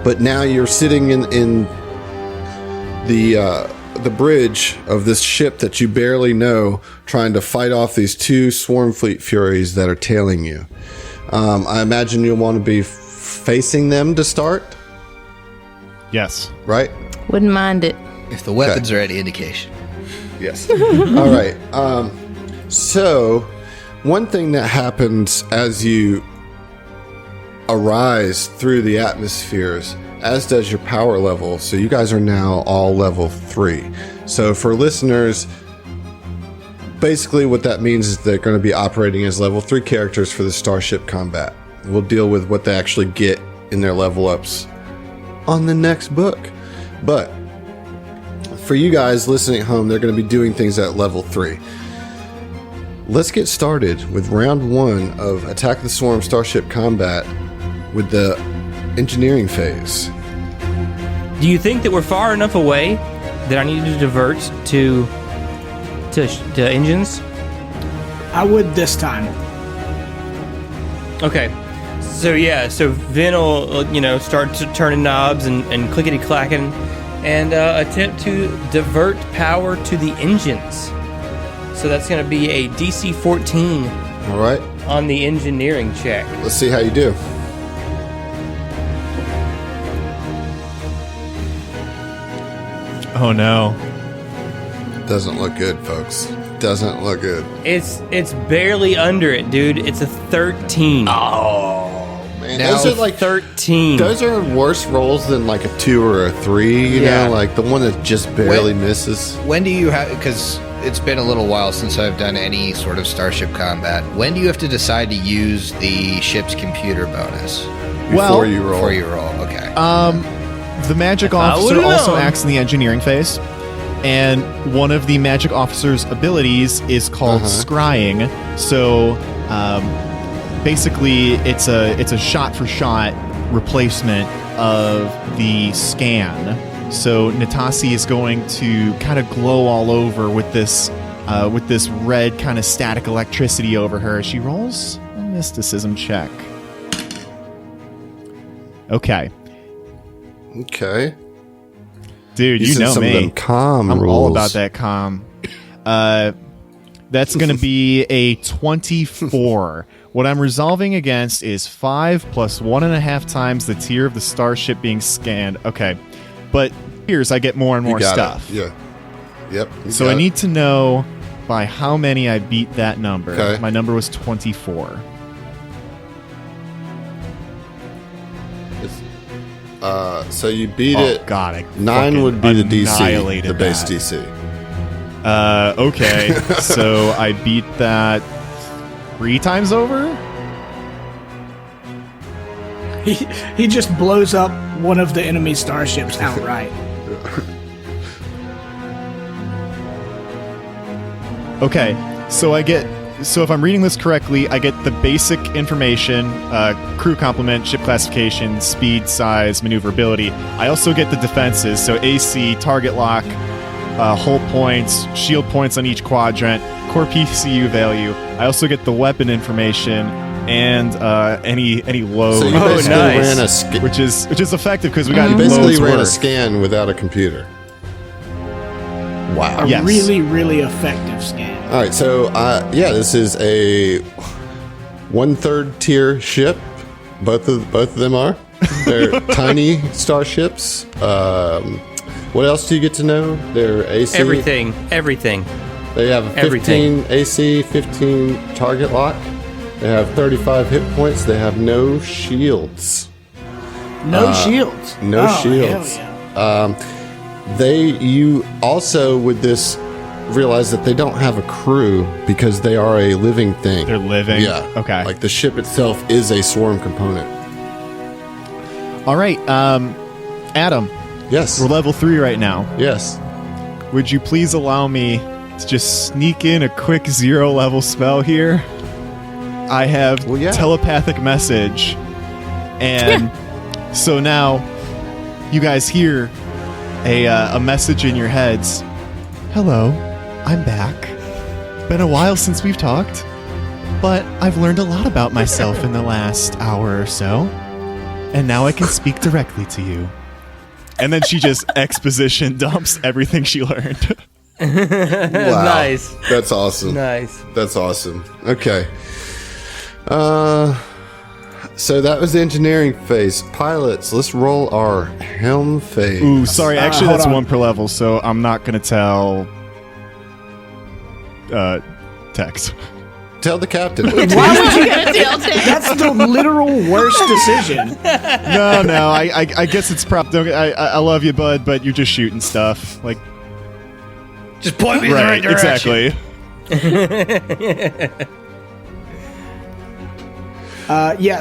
But now you're sitting in the bridge of this ship that you barely know, trying to fight off these two swarm fleet furies that are tailing you. I imagine you'll want to be facing them to start, Yes. right? Wouldn't mind it. If the weapons are any indication. Yes. All right. So, one thing that happens as you arise through the atmospheres, as does your power level. So you guys are now all level 3. So for listeners, basically what that means is they're going to be operating as level 3 characters for the Starship combat. We'll deal with what they actually get in their level ups on the next book. But for you guys listening at home, they're going to be doing things at level 3. Let's get started with round 1 of Attack of the Swarm Starship combat with the engineering phase. Do you think that we're far enough away that I need to divert to engines? I would this time. Okay. So Vin will, start to turning knobs and clickety-clacking and attempt to divert power to the engines. So that's going to be a DC 14 All right. on the engineering check. Let's see how you do. Oh no. Doesn't look good, folks. Doesn't look good. It's barely under it, dude. It's a 13. Man, Now those are like 13. Those are worse rolls than like a 2 or a 3. You Yeah. know, like the one that just barely misses. When do you have, because it's been a little while since I've done any sort of Starship combat, when do you have to decide to use the ship's computer bonus? Before you roll. Before you roll, okay. The magic I officer would've also known. acts in the engineering phase, and one of the magic officer's abilities is called scrying. So, basically, it's a shot-for-shot replacement of the scan. So Natasi is going to kind of glow all over with this red kind of static electricity over her. She rolls a mysticism check. Okay. Okay. Dude, you said know some me. of them calm I'm rules. all about that calm. That's going to be a 24. What I'm resolving against is 5 plus 1.5 times the tier of the starship being scanned. Okay. But here's I get more and You more got stuff. it. Yeah. Yep. you So got I it. need to know by how many I beat that number. Okay. My number was 24. So you beat Oh, it. God. I 9 fucking would be the DC, annihilated the base that. DC. Okay. So I beat that 3 times over? He just blows up one of the enemy starships outright. Okay, so if I'm reading this correctly, I get the basic information, crew complement, ship classification, speed, size, maneuverability. I also get the defenses, so AC, target lock, hull points, shield points on each quadrant, core PCU value. I also get the weapon information and any load, So you basically nice. ran a which is effective because we got You basically loads ran a work. scan without a computer. Wow. A Yes. really, really effective scan. All right, so this is a 1/3 tier ship. Both of them are. They're tiny starships. What else do you get to know? They're AC. Everything. They have a 15 AC, 15 target lock. They have 35 hit points. They have no shields. No shields. No Oh, shields. hell yeah. You also with this realize that they don't have a crew because they are a living thing. They're living? Yeah. Okay. Like the ship itself is a swarm component. All right, Adam, Yes. we're level 3 right now. Yes. Would you please allow me to just sneak in a quick 0 level spell here? I have telepathic message, and so now you guys hear a message in your heads. Hello, I'm back. Been a while since we've talked, but I've learned a lot about myself in the last hour or so, and now I can speak directly to you. And then she just exposition dumps everything she learned. Wow. Nice. That's awesome. Nice. That's awesome. Okay. So that was the engineering phase. Pilots, let's roll our helm phase. Ooh, sorry. Actually, hold that's on. 1 per level, so I'm not going to tell Tex. Tell the captain. Why would you? That's the literal worst decision. No, I guess it's I love you, bud, but you're just shooting stuff. Like, Just point me in the right direction. exactly.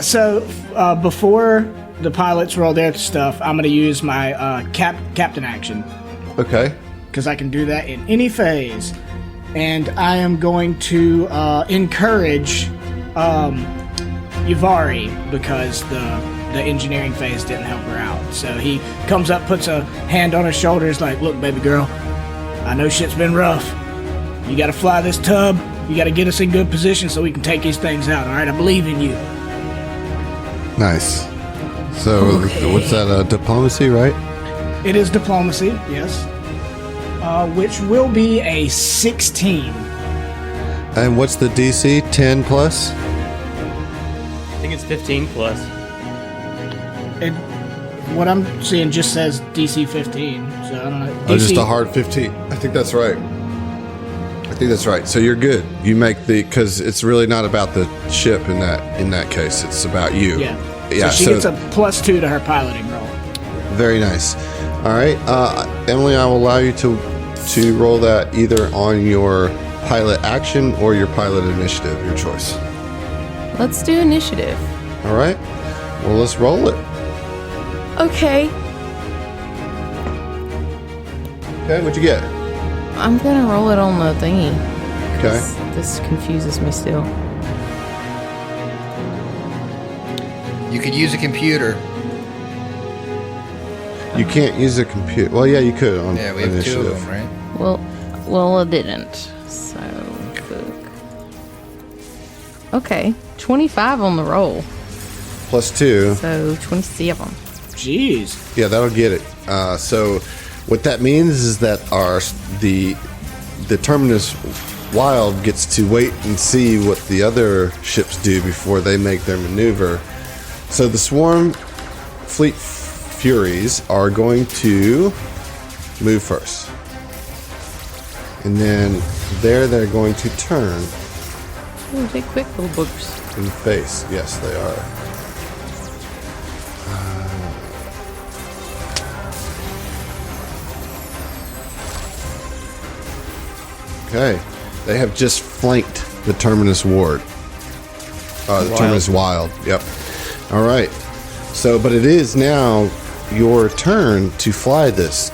So before the pilots roll their stuff, I'm going to use my captain action, Okay. because I can do that in any phase. And I am going to encourage Yuvari, because the engineering phase didn't help her out. So he comes up, puts a hand on her shoulders, like, look, baby girl, I know shit's been rough. You got to fly this tub. You got to get us in good position so we can take these things out, all right? I believe in you. Nice. So what's that? Diplomacy, right? It is diplomacy, yes. Which will be a 16. And what's the DC? 10 plus? I think it's 15 plus. What I'm seeing just says DC 15, so I don't know. Oh, just a hard 15. I think that's right. So you're good. You make because it's really not about the ship in that case. It's about you. Yeah. Yeah. So she gets a +2 to her piloting roll. Very nice. All right, Emily, I will allow you to roll that either on your pilot action or your pilot initiative, your choice. Let's do initiative. All right. Well, let's roll it. Okay. Okay, what'd you get? I'm gonna roll it on the thingy. Okay. This confuses me still. You could use a computer. You can't use a computer. Well, yeah, you could on Yeah, we have initiative. 2 of them, right? Well, it didn't. So, okay, 25 on the roll. +2. So 27. Jeez. Yeah, that'll get it. So what that means is that the Terminus Wild gets to wait and see what the other ships do before they make their maneuver. So the Swarm Fleet Furies are going to move first. And then they're going to turn Ooh, they quick little boogers. in face. Yes, they are. Okay. They have just flanked the Terminus Ward. The Terminus Wild. Yep. All right. So, but it is now your turn to fly this.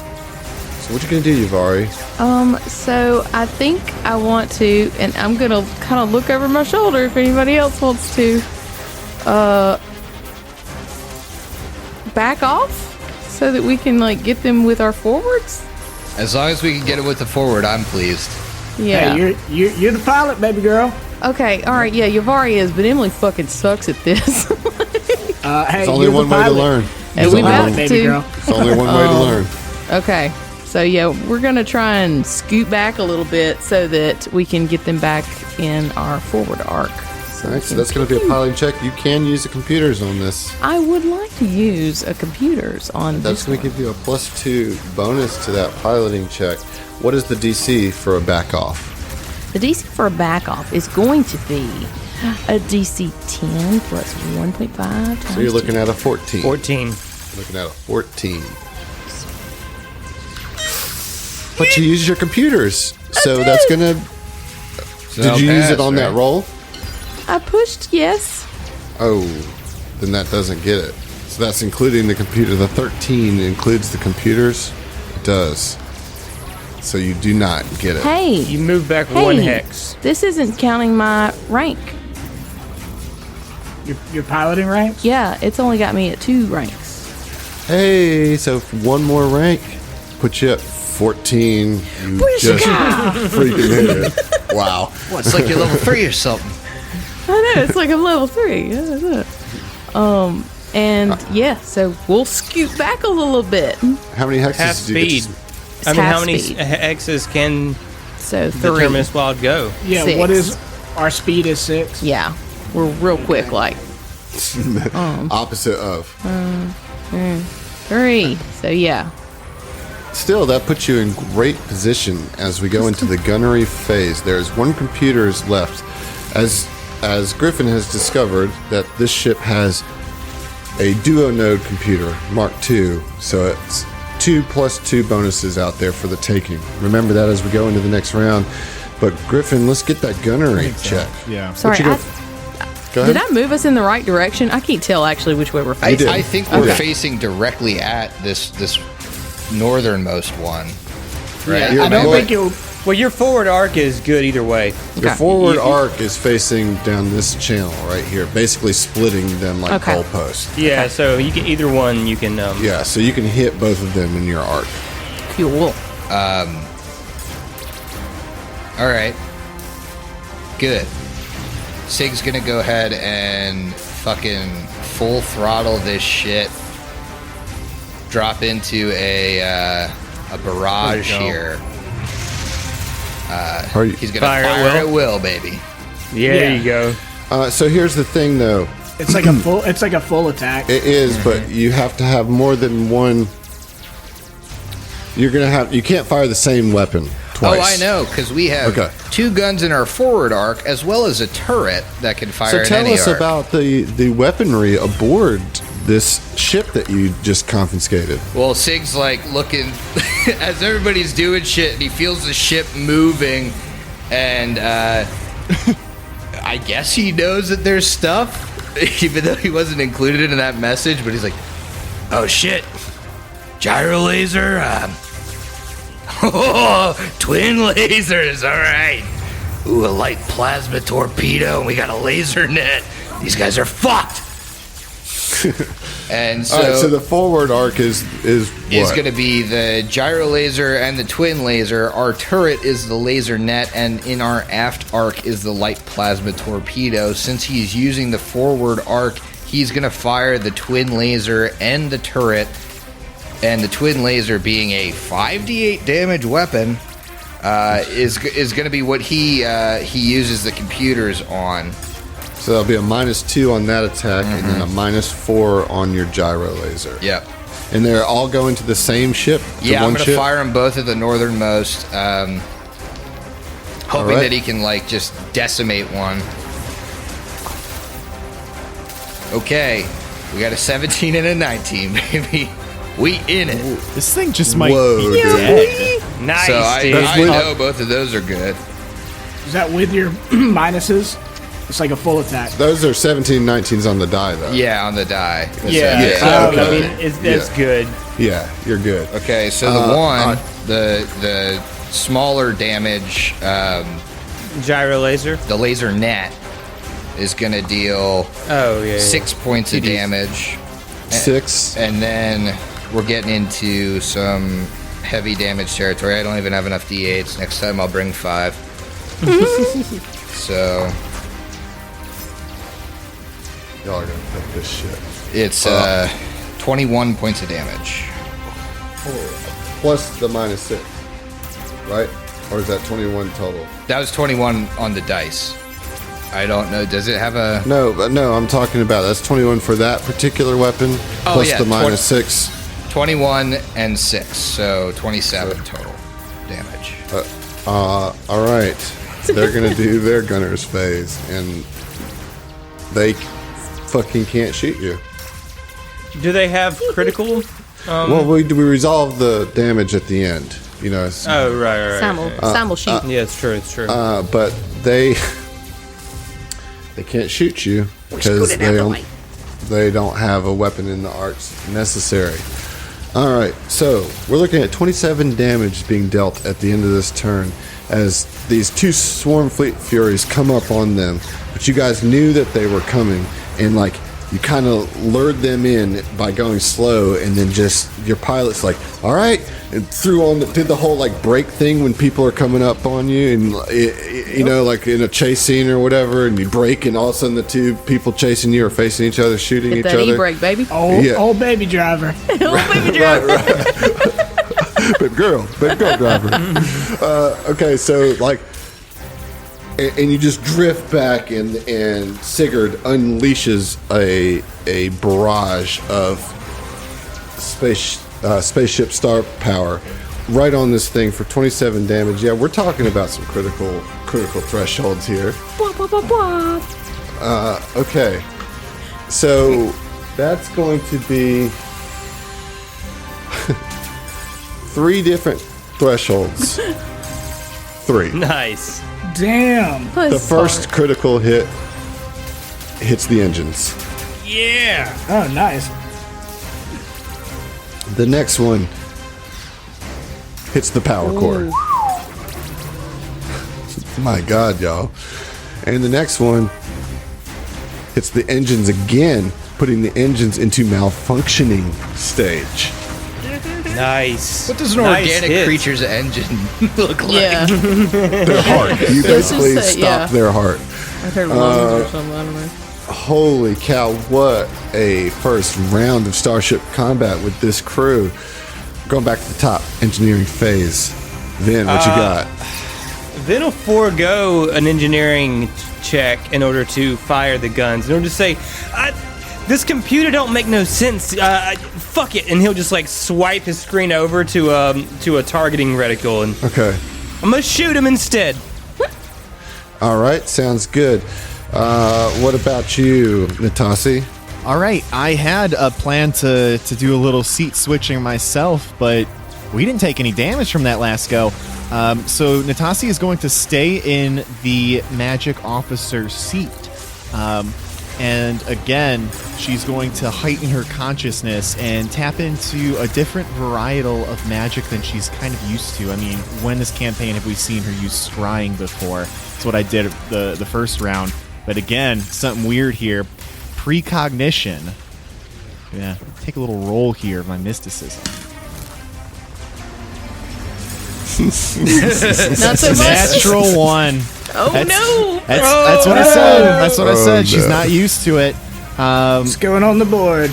So what you going to do, Yuvari? So I think I want to, and I'm gonna kind of look over my shoulder if anybody else wants to, back off so that we can like get them with our forwards. As long as we can get it with the forward, I'm pleased. Yeah. Hey, you're the pilot, baby girl. Okay. All right. Yeah. Yuvari is, but Emily fucking sucks at this. Hey, It's only you're the one way to pilot. learn. And It's we only about one- Baby to. girl. It's only one way to learn. Okay. So yeah, we're gonna try and scoot back a little bit so that we can get them back in our forward arc. All right, so that's going to be a piloting check. You can use the computers on this. I would like to use a computers on That's this going to one. give you a +2 bonus to that piloting check. What is the DC for a back off? The DC for a back off is going to be a DC 10 plus 1.5 times. So you're looking at a 14. 14. Looking at a 14. But you use your computers. So that's going to... Did you use it on that roll? I pushed yes. Oh, then that doesn't get it. So that's including the computer. The 13 includes the computers? It does. So you do not get it. Hey, You move back one hex. this isn't counting my rank. Your piloting ranks? Yeah, it's only got me at 2 ranks. Hey, so one more rank put you at 14. You just freaking hit it. Wow. It's like you're level 3 or something. I know, it's like I'm level 3. Yeah, so we'll scoot back a little bit. How many hexes Half did you speed. get? I mean, half how many speed. hexes can So 3. determine this wild go? Yeah, 6. what is our speed is 6? Yeah, we're real quick, like Opposite of. 3. So yeah, Still, that puts you in great position as we go into the gunnery phase. There's 1 computer left. As Griffin has discovered that this ship has a duo node computer, Mark II, so it's 2 plus 2 bonuses out there for the taking. Remember that as we go into the next round. But Griffin, let's get that gunnery check. Yeah. sorry. you go- Go ahead. Did I move us in the right direction? I can't tell actually which way we're I, facing. I think we're Okay. facing directly at this northernmost one. Right? I don't think you'll. Well, your forward arc is good either way. Your Okay. forward arc is facing down this channel right here, basically splitting them like Okay. goalposts. Yeah, so you can either one. You can. Yeah, so you can hit both of them in your arc. Cool. All right. Good. Sig's gonna go ahead and fucking full throttle this shit. Drop into a barrage There you go. here. Are you- He's gonna Fire fire, at at will. will, baby. Yeah, there Yeah. you go. So here's the thing, though. It's like a full. It's like a full attack. It is, but you have to have more than one. You're gonna have. You can't fire the same weapon twice. Oh, I know, because we have Okay. 2 guns in our forward arc, as well as a turret that can fire So in tell any us arc. about the weaponry aboard this ship that you just confiscated. Well, Sig's like looking as everybody's doing shit, and he feels the ship moving, and I guess he knows that there's stuff, even though he wasn't included in that message. But he's like, "Oh shit, gyro laser, twin lasers, all right. Ooh, a light plasma torpedo, and we got a laser net. These guys are fucked." And so, All right, so the forward arc is is what? going to be the gyro laser and the twin laser. Our turret is the laser net, and in our aft arc is the light plasma torpedo. Since he's using the forward arc, he's going to fire the twin laser and the turret. And the twin laser, being a 5d8 damage weapon, is going to be what he uses the computers on. So that'll be a -2 on that attack, and then a -4 on your gyro laser. Yep. And they're all going to the same ship. To Yeah, I'm one going to ship? fire them both at the northernmost, hoping Alright. that he can, like, just decimate one. Okay, we got a 17 and a 19, baby. We in it. This thing just might Whoa, be dude. dead. Nice, So I dude. know both of those are good. Is that with your minuses? It's like a full attack. Those are 17, 19s on the die, though. Yeah, on the die. Yeah, Yeah, so, okay. I mean, that's Yeah. good. Yeah, you're good. Okay, so the one, the smaller damage, Gyro laser. the laser net is going to deal Oh yeah. 6 points of damage. 6. And then we're getting into some heavy damage territory. I don't even have enough D8s. Next time I'll bring 5. So Y'all are going to take this shit. it's 21 points of damage. Plus the -6, right? Or is that 21 total? That was 21 on the dice. I don't know. Does it have a... No, I'm talking about that's 21 for that particular weapon, plus yeah, the 20 -6. 21 and 6, so 27 total damage. All right. They're going to do their gunner's phase, and they fucking can't shoot you. Do they have critical? Well, we resolve the damage at the end, you know. Oh right. Simul sheet. Yeah, it's true. It's true. But they can't shoot you because They don't have a weapon in the arts necessary. All right, so we're looking at 27 damage being dealt at the end of this turn as these two Swarm Fleet Furies come up on them. But you guys knew that they were coming, and like you kind of lured them in by going slow, and then just your pilot's like, all right, and did the whole like brake thing when people are coming up on you, and you know, like in a chase scene or whatever, and you brake, and all of a sudden the two people chasing you are facing each other, shooting Hit each that other. E-brake, baby. Old baby driver. Old baby driver. baby girl driver. Okay, so like, and you just drift back, and Sigurd unleashes a barrage of spaceship star power right on this thing for 27 damage. Yeah, we're talking about some critical thresholds here. Blah, blah, blah, blah. Okay, so that's going to be 3 different thresholds. 3. Nice. Damn. The first critical hit hits the engines. Yeah. Oh, nice. The next one hits the power core. My God, y'all. And the next one hits the engines again, putting the engines into malfunctioning stage. Nice. What does an Nice organic hit. creature's engine look like? Yeah. Their heart. You basically just say, stop yeah. their heart. I heard lungs or something. I don't know. Holy cow, what a first round of Starship combat with this crew. Going back to the top, engineering phase. Vin, what you got? Then will forego an engineering check in order to fire the guns. In order to say, this computer don't make no sense. Fuck it, and he'll just like swipe his screen over to a targeting reticle, and Okay. I'm gonna shoot him instead. All right, sounds good. What about you, Natasi? All right, I had a plan to do a little seat switching myself, but we didn't take any damage from that last go. So Natasi is going to stay in the magic officer seat. And again, she's going to heighten her consciousness and tap into a different varietal of magic than she's kind of used to. I mean, when this campaign have we seen her use scrying before? That's what I did the first round. But again, something weird here. Precognition. Yeah, take a little roll here of my mysticism. Not so much. Natural 1. Oh, no. That's what I said. That's what I Oh, said. She's no. not used to it. What's going on the board?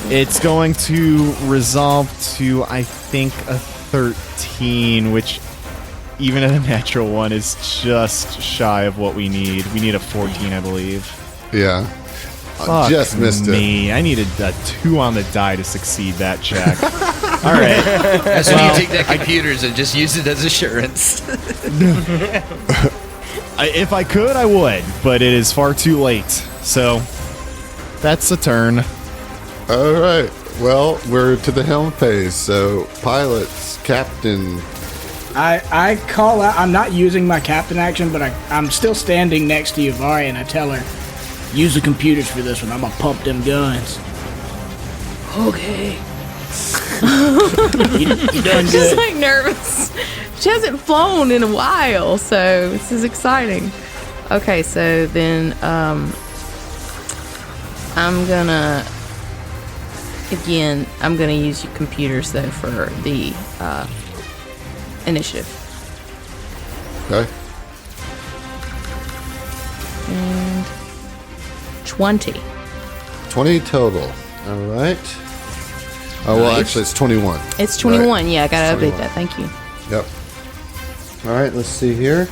It's going to resolve to, I think, a 13, which even at a natural 1 is just shy of what we need. We need a 14, I believe. Yeah. Fuck Just missed it. me. I needed a 2 on the die to succeed that check. All right. That's when you take that computers and just use it as assurance. If I could, I would, but it is far too late. So that's a turn. All right. Well, we're to the helm phase. So, pilots, captain. I call out. I'm not using my captain action, but I'm still standing next to Yuvari, and I tell her, use the computers for this one. I'm gonna pump them guns. Okay. You done She's good. like nervous. She hasn't flown in a while, so this is exciting. Okay, so then I'm gonna use your computers though for the initiative. Okay. And 20. 20 total. All right. Oh, well, actually, it's 21. It's 21. Right. Yeah, I gotta It's update 21. that. Thank you. Yep. All right, let's see here.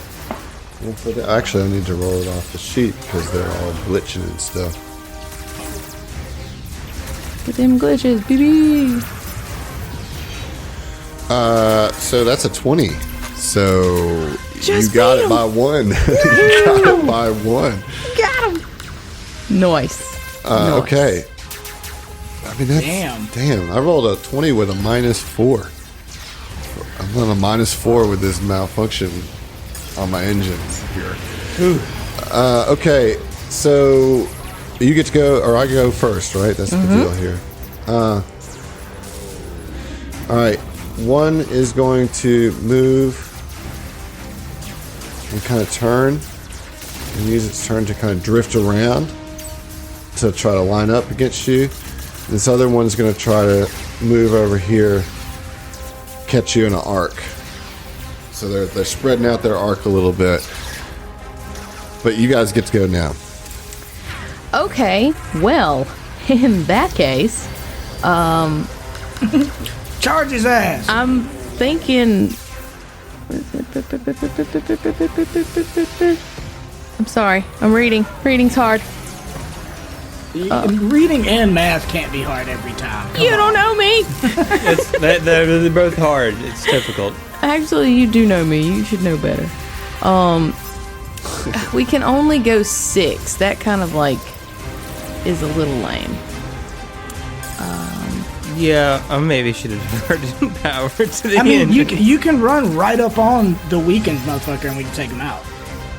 We'll put it, actually, I need to roll it off the sheet because they're all glitching and stuff. Get them glitches, BB. So that's a 20. So Just you got beat it 'em. by 1. You got it by 1. Got him. Nice. Nice. Okay. I mean, that's, damn. I rolled a 20 with a -4. I'm on a -4 with this malfunction on my engines here. Okay, so you get to go, or I go first, right? That's the deal here. All right. One is going to move and kind of turn and use its turn to kind of drift around to try to line up against you. This other one's going to try to move over here, catch you in an arc. So they're spreading out their arc a little bit. But you guys get to go now. Okay, well, in that case, Charge his ass. I'm thinking. I'm sorry. I'm reading. Reading's hard. Reading and math can't be hard every time. Come You on. don't know me. They're both hard. It's difficult. Actually, you do know me. You should know better. We can only go 6. That kind of like is a little lame. Yeah, I maybe should have diverted power to the I mean, end. you can run right up on the weakened motherfucker and we can take him out.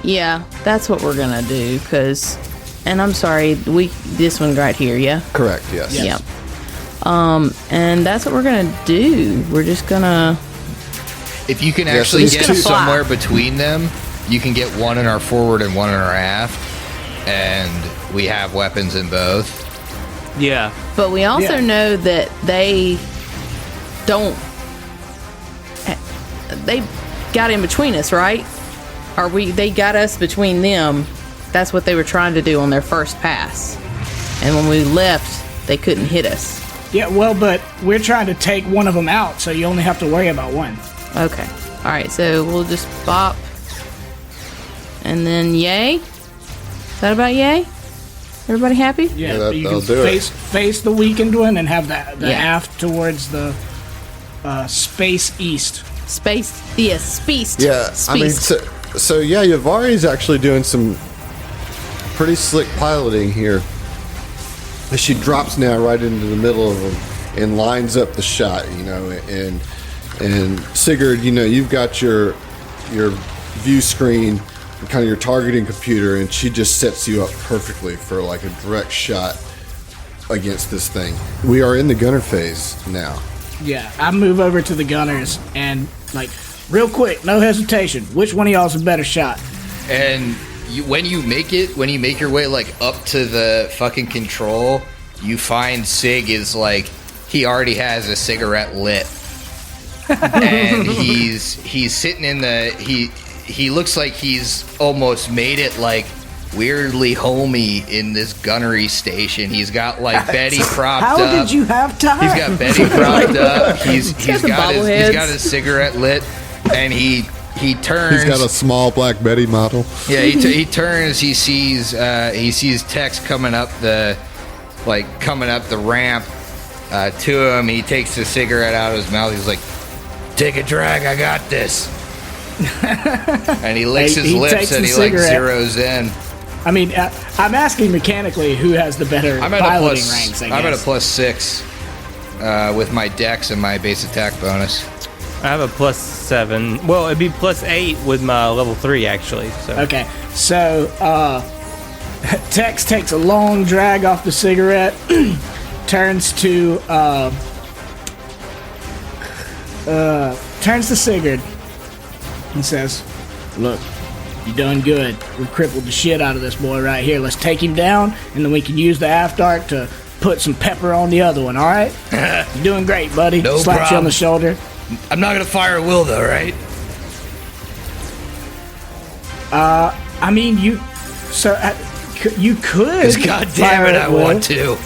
Yeah, that's what we're gonna do. And I'm sorry, this one right here. Yeah. Correct, yes. Yep. And that's what we're gonna do. We're just gonna. If you can Yeah, actually so get there's two- somewhere between them, you can get one in our forward and one in our aft, and we have weapons in both. Yeah. But we also Yeah. know that they don't. They got in between us, right? They got us between them. That's what they were trying to do on their first pass. And when we left, they couldn't hit us. Yeah, well, but we're trying to take one of them out, so you only have to worry about one. Okay. All right. So we'll just bop, and then yay. Is that about yay? Everybody happy? Yeah, that- you that'll can do it. face the weakened one and have the Yeah. aft towards the space east. Space. Yes. Speast. Yeah, I mean, so yeah, Yavari's actually doing some pretty slick piloting here. She drops now right into the middle of them and lines up the shot, and Sigurd, you've got your view screen, kind of your targeting computer, and she just sets you up perfectly for like a direct shot against this thing. We are in the gunner phase now. Yeah, I move over to the gunners and like real quick, no hesitation. Which one of y'all's a better shot? And when you make your way like up to the fucking control, you find Sig is like he already has a cigarette lit, and he's sitting in the he looks like he's almost made it like weirdly homey in this gunnery station. He's got like Betty propped How up. did you have time? He's got Betty propped up. He's got the got bobbleheads. his cigarette lit, and he turns. He's got a small Black Betty model. Yeah, he turns. He sees Tex coming up the ramp to him. He takes the cigarette out of his mouth. He's like, "Take a drag. I got this." And he licks his He lips takes and the he like cigarette. zeroes in. I mean, I'm asking mechanically who has the better I'm at a piloting plus. ranks. I I'm at a guess. +6 with my dex and my base attack bonus. I have a +7. Well, it'd be +8 with my level 3 actually. So Okay, so Tex takes a long drag off the cigarette, turns to Sigurd and says, "Look, you done good. We crippled the shit out of this boy right here. Let's take him down, and then we can use the aft arc to put some pepper on the other one. All right? You're doing great, buddy." No Slaps you on problem. the shoulder. I'm not gonna fire at will though, right? I mean, you could. Because goddamn it, I want to.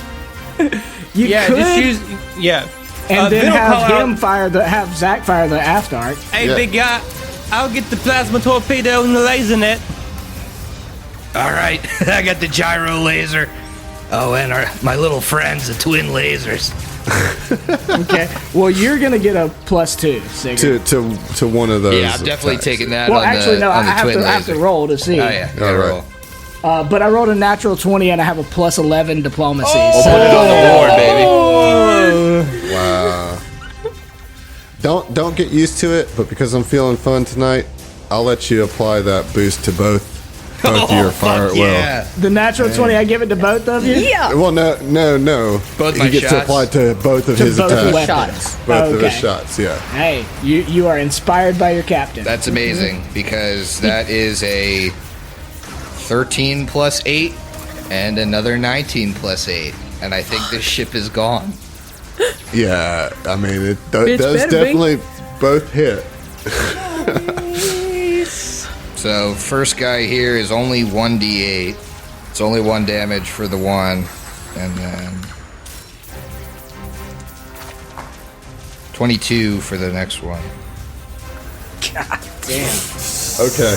You yeah, could. just use And then Vin will call have out, have Zach fire the aft arc. Hey, Yeah. big guy, I'll get the plasma torpedo and the laser net. All right, I got the gyro laser. Oh, and my little friends, the twin lasers. Okay. Well, you're gonna get a +2, Sigurd. To one of those. Yeah, I'm definitely attacks. taking that Well, on actually, the, no. on the I twin have to laser. roll to see. Oh, yeah. You gotta All right. roll. But I rolled a natural 20 and I have a +11 diplomacy. Put it on the board, baby. Wow. Don't get used to it, but because I'm feeling fun tonight, I'll let you apply that boost to both. both of you are fire at will. Yeah. The natural 20, I give it to both of you? Yeah. Well, no. Both he my gets to shots? apply to both of his both attacks. weapons. Both of his Okay. shots, yeah. Hey, you are inspired by your captain. That's amazing because that is a 13 plus 8 and another 19 plus 8. And I think this ship is gone. Yeah, I mean, it Bitch does better be. definitely both hit. So first guy here is only 1d8. It's only 1 damage for the one. And then 22 for the next one. Okay.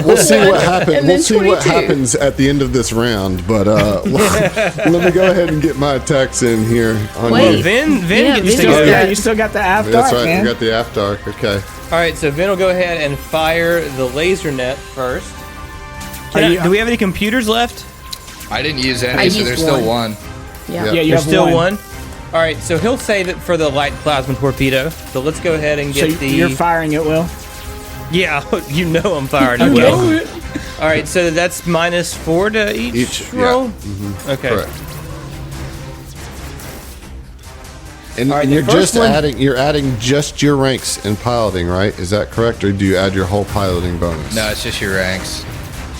We'll see what happens. And We'll then see what 22. happens at the end of this round. But let me go ahead and get my attacks in here on Wait. you. Vin Yeah, gets to Vin go. gets Yeah, you still got the aft That's arc, right. man. We got the aft arc. Okay. All right, so Vin will go ahead and fire the laser net first. Do we have any computers left? I didn't use any, I so used there's still one. one. Yeah. Yeah. Yeah, you There's have still one. one. All right, so he'll save it for the light plasma torpedo. So let's go ahead and So get the. you're firing it, Will? Yeah, you know I'm firing it. Okay. Will. All right, so that's -4 to each roll. Yeah. Okay. Correct. And, All right, and the you're first just one- adding just your ranks in piloting, right? Is that correct, or do you add your whole piloting bonus? No, it's just your ranks.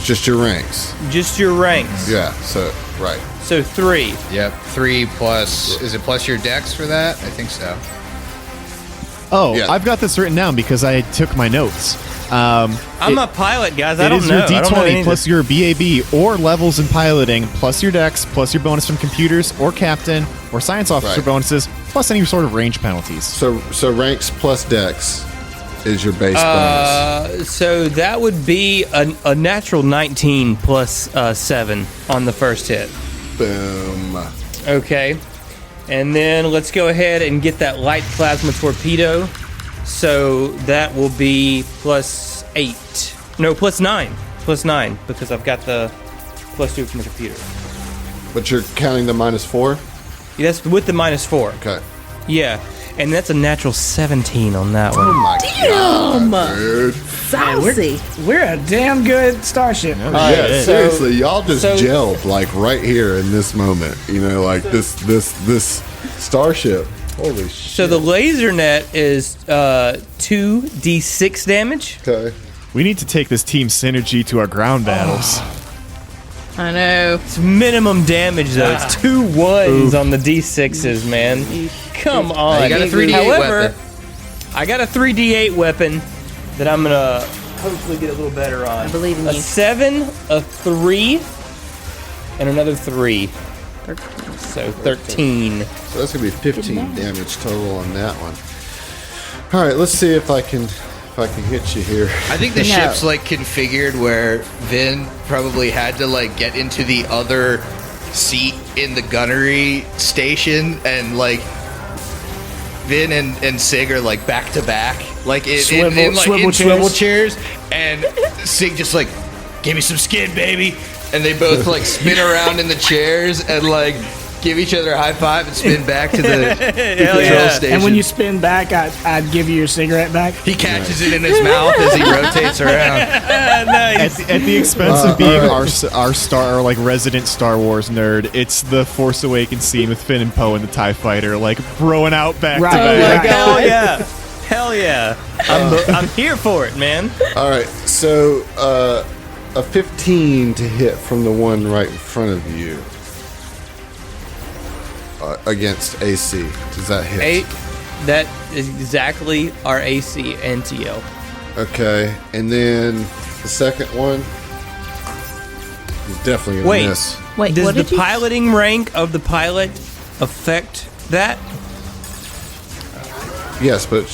Just your ranks. Just your ranks. Yeah. So right. So 3. Yep, 3 plus. Is it plus your dex for that? I think so. Oh, Yeah. I've got this written down because I took my notes. I'm a pilot, guys. I It don't is know. your I don't know D20 anything. plus your BAB or levels in piloting, plus your dex, plus your bonus from computers or captain or science officer Right. bonuses, plus any sort of range penalties. So ranks plus dex is your base bonus. So that would be a natural 19 plus 7 on the first hit. Boom. Okay. And then let's go ahead and get that light plasma torpedo. So that will be +8. No, +9. +9 because I've got the +2 from the computer. But you're counting the -4. Yeah, that's with the -4. Okay. Yeah. And that's a natural 17 on that one. Oh my god, dude. Saucy. We're a damn good starship. Yeah, seriously, y'all just so- gelled like right here in this moment. You know, like this starship. Holy shit. So the laser net is 2d6 damage. Okay. We need to take this team synergy to our ground battles. I know. It's minimum damage though. It's 2 1s on the d6s, man. Come on. You got a 3d8 However, weapon. I got a 3d8 weapon that I'm gonna hopefully get a little better on. I believe in a you. 7, a 3, and another 3. So 13. So that's gonna be 15 damage total on that one. All right, let's see if I can hit you here. I think the No. ship's like configured where Vin probably had to like get into the other seat in the gunnery station, and like Vin and Sig are like back to back, like in swivel chairs, and Sig just like, give me some skin, baby, and they both like spin around in the chairs and like give each other a high five and spin back to the control yeah. station. And when you spin back, I'd give you your cigarette back. he catches it in his mouth as he rotates around. Nice. At the expense of being alright. our like resident Star Wars nerd, it's the Force Awakens scene with Finn and Poe and the TIE fighter, like broing out back Right. to Oh back. my Hell yeah. Hell yeah. I'm here for it, man. All right, so a 15 to hit from the one right in front of you against AC. Does that hit? 8. That is exactly our AC and TL. Okay, and then the second one is definitely gonna Wait. miss. Wait, Does what the did you? piloting rank of the pilot affect that? Yes, but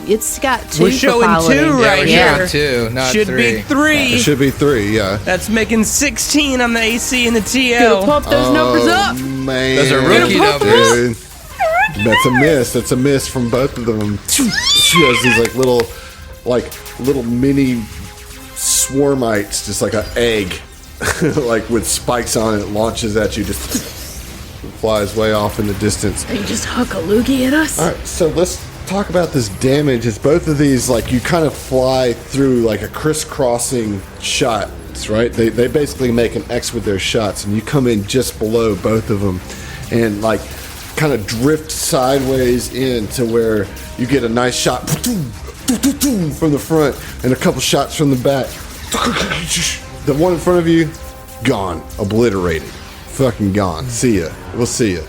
It's got 2 We're for showing piloting. 2 Yeah, right we're here. showing 2, not Should 3. be 3. it should be 3. Yeah. That's making 16 on the AC and the Gotta TL. pump those numbers up. Man, Those are rookie dude. That's a miss. That's a miss from both of them. She has these like little mini swarmites, just like an egg, like with spikes on it, launches at you, just flies way off in the distance. You just huck a loogie at us. All right, so let's talk about this damage. It's both of these, like, you kind of fly through like a crisscrossing shots, right? They basically make an X with their shots, and you come in just below both of them, and like kind of drift sideways in to where you get a nice shot from the front and a couple shots from the back. The one in front of you, gone, obliterated, fucking gone. See ya. We'll see ya.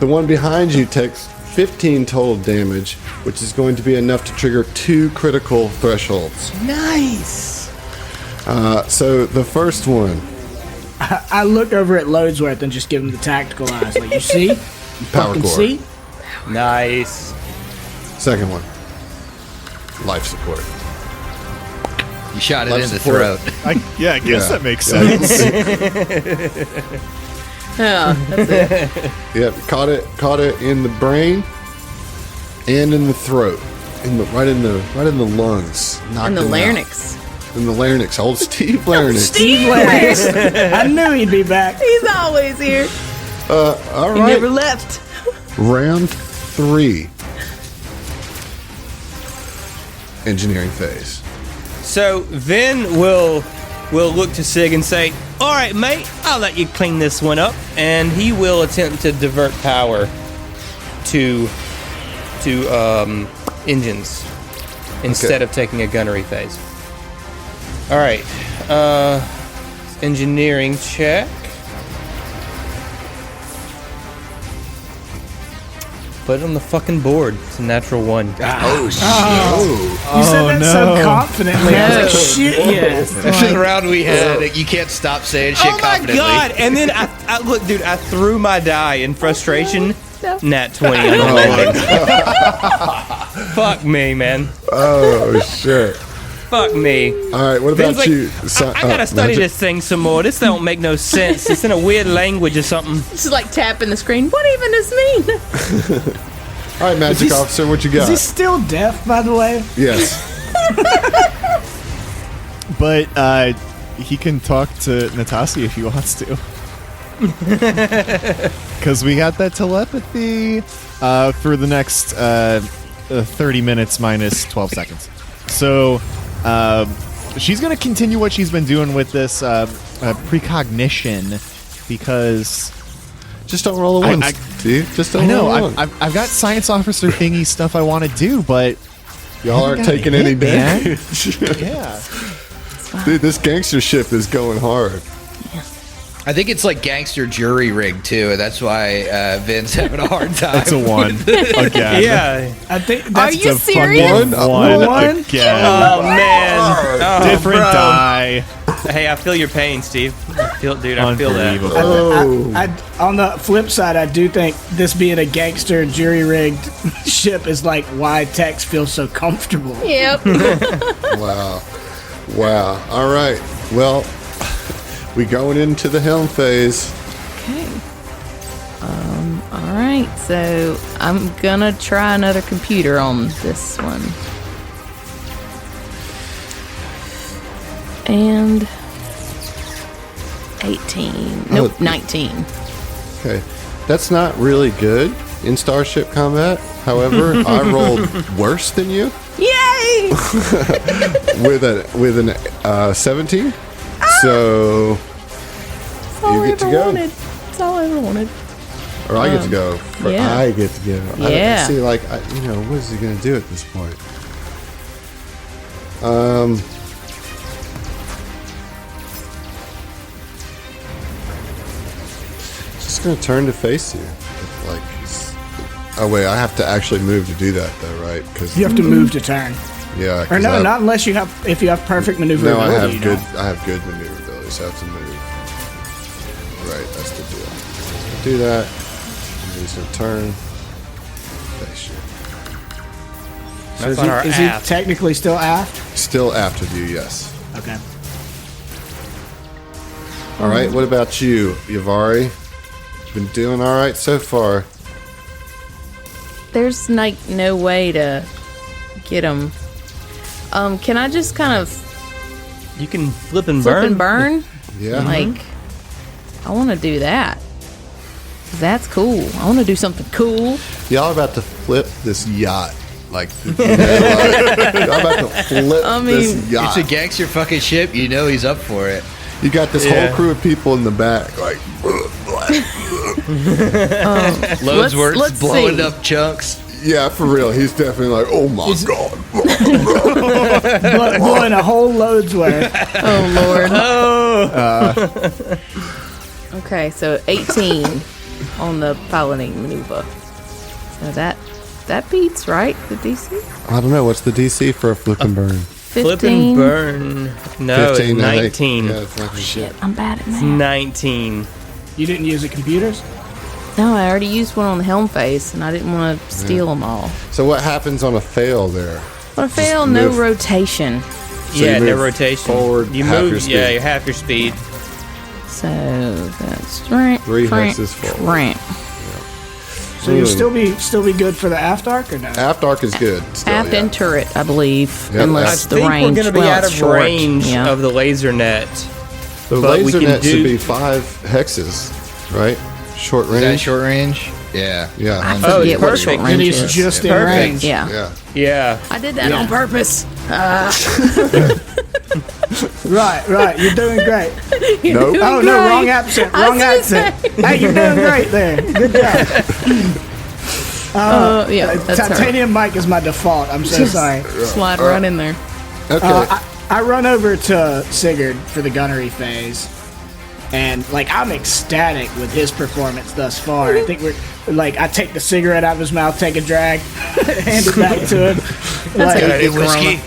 The one behind you takes 15 total damage, which is going to be enough to trigger 2 critical thresholds. Nice. So the first one, I look over at Loadsworth and just give him the tactical eyes. Like, you see? You Power fucking core. see? Nice. second one, life support. You shot it Life in the support. throat. I guess Yeah. that makes sense. Yeah, that's it. Yep, caught it in the brain and in the throat, right in the lungs, knocked And the him out. larynx. In the larynx, old Steve larynx. Steve Larynx. I knew he'd be back. He's always here. All He right, never left. round 3, engineering phase. So Vin will look to Sig and say, "All right, mate, I'll let you clean this one up," and he will attempt to divert power to engines instead of taking a gunnery phase. All right, engineering check. Put it on the fucking board. It's a natural 1. You said that so confidently. I was like, shit, yes. This is the round we had. You can't stop saying shit Oh my confidently. god! And then I look, dude. I threw my die in frustration. Nat 20. On the landing. Fuck me, man. Oh shit! Fuck me. All right, what Vin's about like, you? I gotta study Magic? this thing some more. This don't make no sense. It's in a weird language or something. Just like tapping the screen. What even does this mean? All right, magic officer, what you Is got? he still deaf, by the way? Yes. But he can talk to Natasha if he wants to. Because we got that telepathy for the next 30 minutes minus 12 seconds. So she's going to continue what she's been doing with this precognition because... Just don't roll a one, Steve. Just don't I know, roll a one. I've got science officer thingy stuff I want to do, but... Y'all aren't gotta taking hit, any man. damage. Yeah. Dude, this gangster ship is going hard. I think it's like gangster jury rig too. That's why Vin's having a hard time. That's a 1 again. Yeah. I think Are that's you It's a serious? fucking one One? again. Oh man. Oh, Different bro. die. Hey, I feel your pain, Steve. I feel that. Unbelievable. on the flip side, I do think this being a gangster jury-rigged ship is like why Tex feels so comfortable. Yep. Wow. Wow. All right. Well, we going into the helm phase. Okay. All right. So I'm gonna try another computer on this one. And 18. Nope, Oh. 19. Okay. That's not really good in Starship combat. However, I rolled worse than you Yay! with an 17. So That's all You I get to ever go. wanted. That's all I ever wanted. or I get to go. Or yeah. I get to go. Yeah. I see, like, what is he going to do at this point? Just going to turn to face you. Like, oh wait, I have to actually move to do that though, right? Because You have to move to turn. yeah, Or 'cause no, I- not unless you have. If you have perfect maneuverability. No, I have you good. don't. I have good maneuverability, so I have to move. Right, that's the deal. Do that. He's gonna turn. Face you. So That's is on he, our is he aft. technically still aft? Still after you, yes. Okay. All right. What about you, Yavari? Been doing all right so far. There's like no way to get them. Can I just kind of You can flip and flip burn. and burn? Yeah. Like, I want to do that. That's cool. I want to do something cool. Y'all are about to flip this yacht. Like, y'all about to flip this yacht. It's a gangster fucking ship. You know he's up for it. You got this whole crew of people in the back, like, Loadsworth's blowing see. up chunks. yeah, for real. He's definitely like, oh my god. Blowing a whole load's worth. Oh, Lord. Okay, so 18 on the piloting maneuver. So that beats, right? The DC? I don't know. What's the DC for a flip and burn? 15. Flip and burn. No, 15, I think. 19. Yeah, it's like Shit, I'm bad at math. 19. You didn't use the computers? No, I already used one on the helm face, and I didn't want to steal them all. So what happens on a fail there? On a fail, no move. rotation. So Yeah, you no move rotation. forward you half move. your speed. Yeah, you're half your speed. So that's right. 3 hexes forward. Right. So you'll still be good for the aft arc or no? Aft arc is good. Still, Aft yeah. and turret, I believe, Yep, I unless the think range. we're going to be well, out it's of short. range Yeah. of the laser net. The but we laser can net should do- be 5 hexes, right? Short Is that range. short range? Yeah. Yeah. I Oh, forget what short perfect. range It is is. just in Perfect. range. Yeah. Yeah. Yeah. I did that on purpose. Right. You're doing great. Nope. Oh, no, wrong accent. Wrong I was gonna accent. Hey, you're doing great there. Good job. Yeah, that's her. Titanium mic is my default. I'm so sorry. Slide right in there. Okay. I run over to Sigurd for the gunnery phase, and like I'm ecstatic with his performance thus far. I think we're like I take the cigarette out of his mouth, take a drag, hand it back to him. Like, Any whiskey?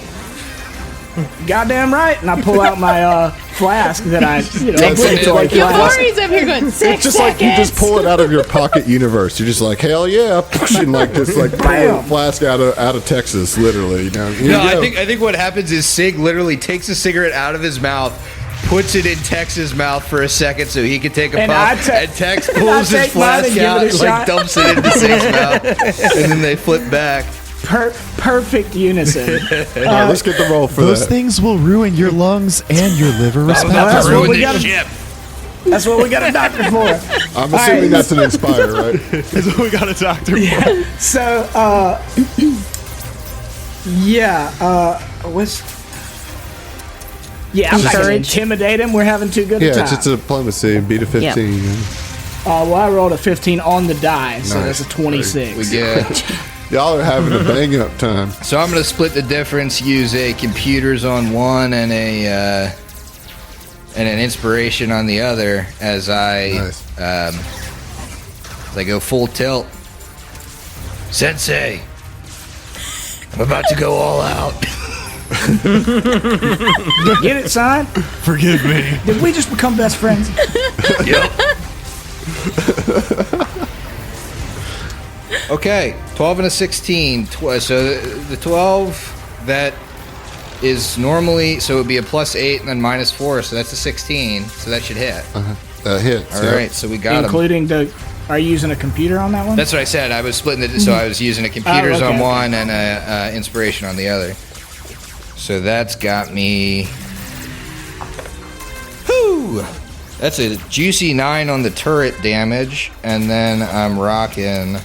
goddamn right, and I pull out my flask that I inventory Your flask. Corey's up here going 6 it's just like you just pull it out of your pocket universe. You're just like, hell yeah, pushing like this, like pulling a flask out of Texas, literally. You know? No, I think what happens is Sig literally takes a cigarette out of his mouth, puts it in Tex's mouth for a second so he can take a And puff, I and Tex I pulls his take mine and flask give it out a and like shot. dumps it into Sig's mouth, and then they flip back. Perfect unison. All right, let's get the roll for Those that. things will ruin your lungs and your liver, that's respectively. what Ruin we this gotta- ship. That's what we got a doctor for. I'm assuming that's an Inspire, right? That's what we got a doctor for. So, I'm not gonna Courage. intimidate him. We're having too good a Yeah, time. it's just a diplomacy. Beat a 15. Well, I rolled a 15 on the die, so Nice. that's a 26. We good. Y'all are having a bang up time. So I'm going to split the difference. Use a computers on one and an inspiration on the other as I go full tilt. Sensei, I'm about to go all out. Get it, son? Forgive me. Did we just become best friends? Yep. Okay, 12 and a 16. So the 12, that is normally, so it would be a +8 and then -4, so that's a 16. So that should hit. Hits. All right, so we got him. Including are you using a computer on that one? That's what I said. I was splitting it, so I was using a computers on okay. one and a inspiration on the other. So that's got me. Whoo! That's a juicy 9 on the turret damage, and then I'm rocking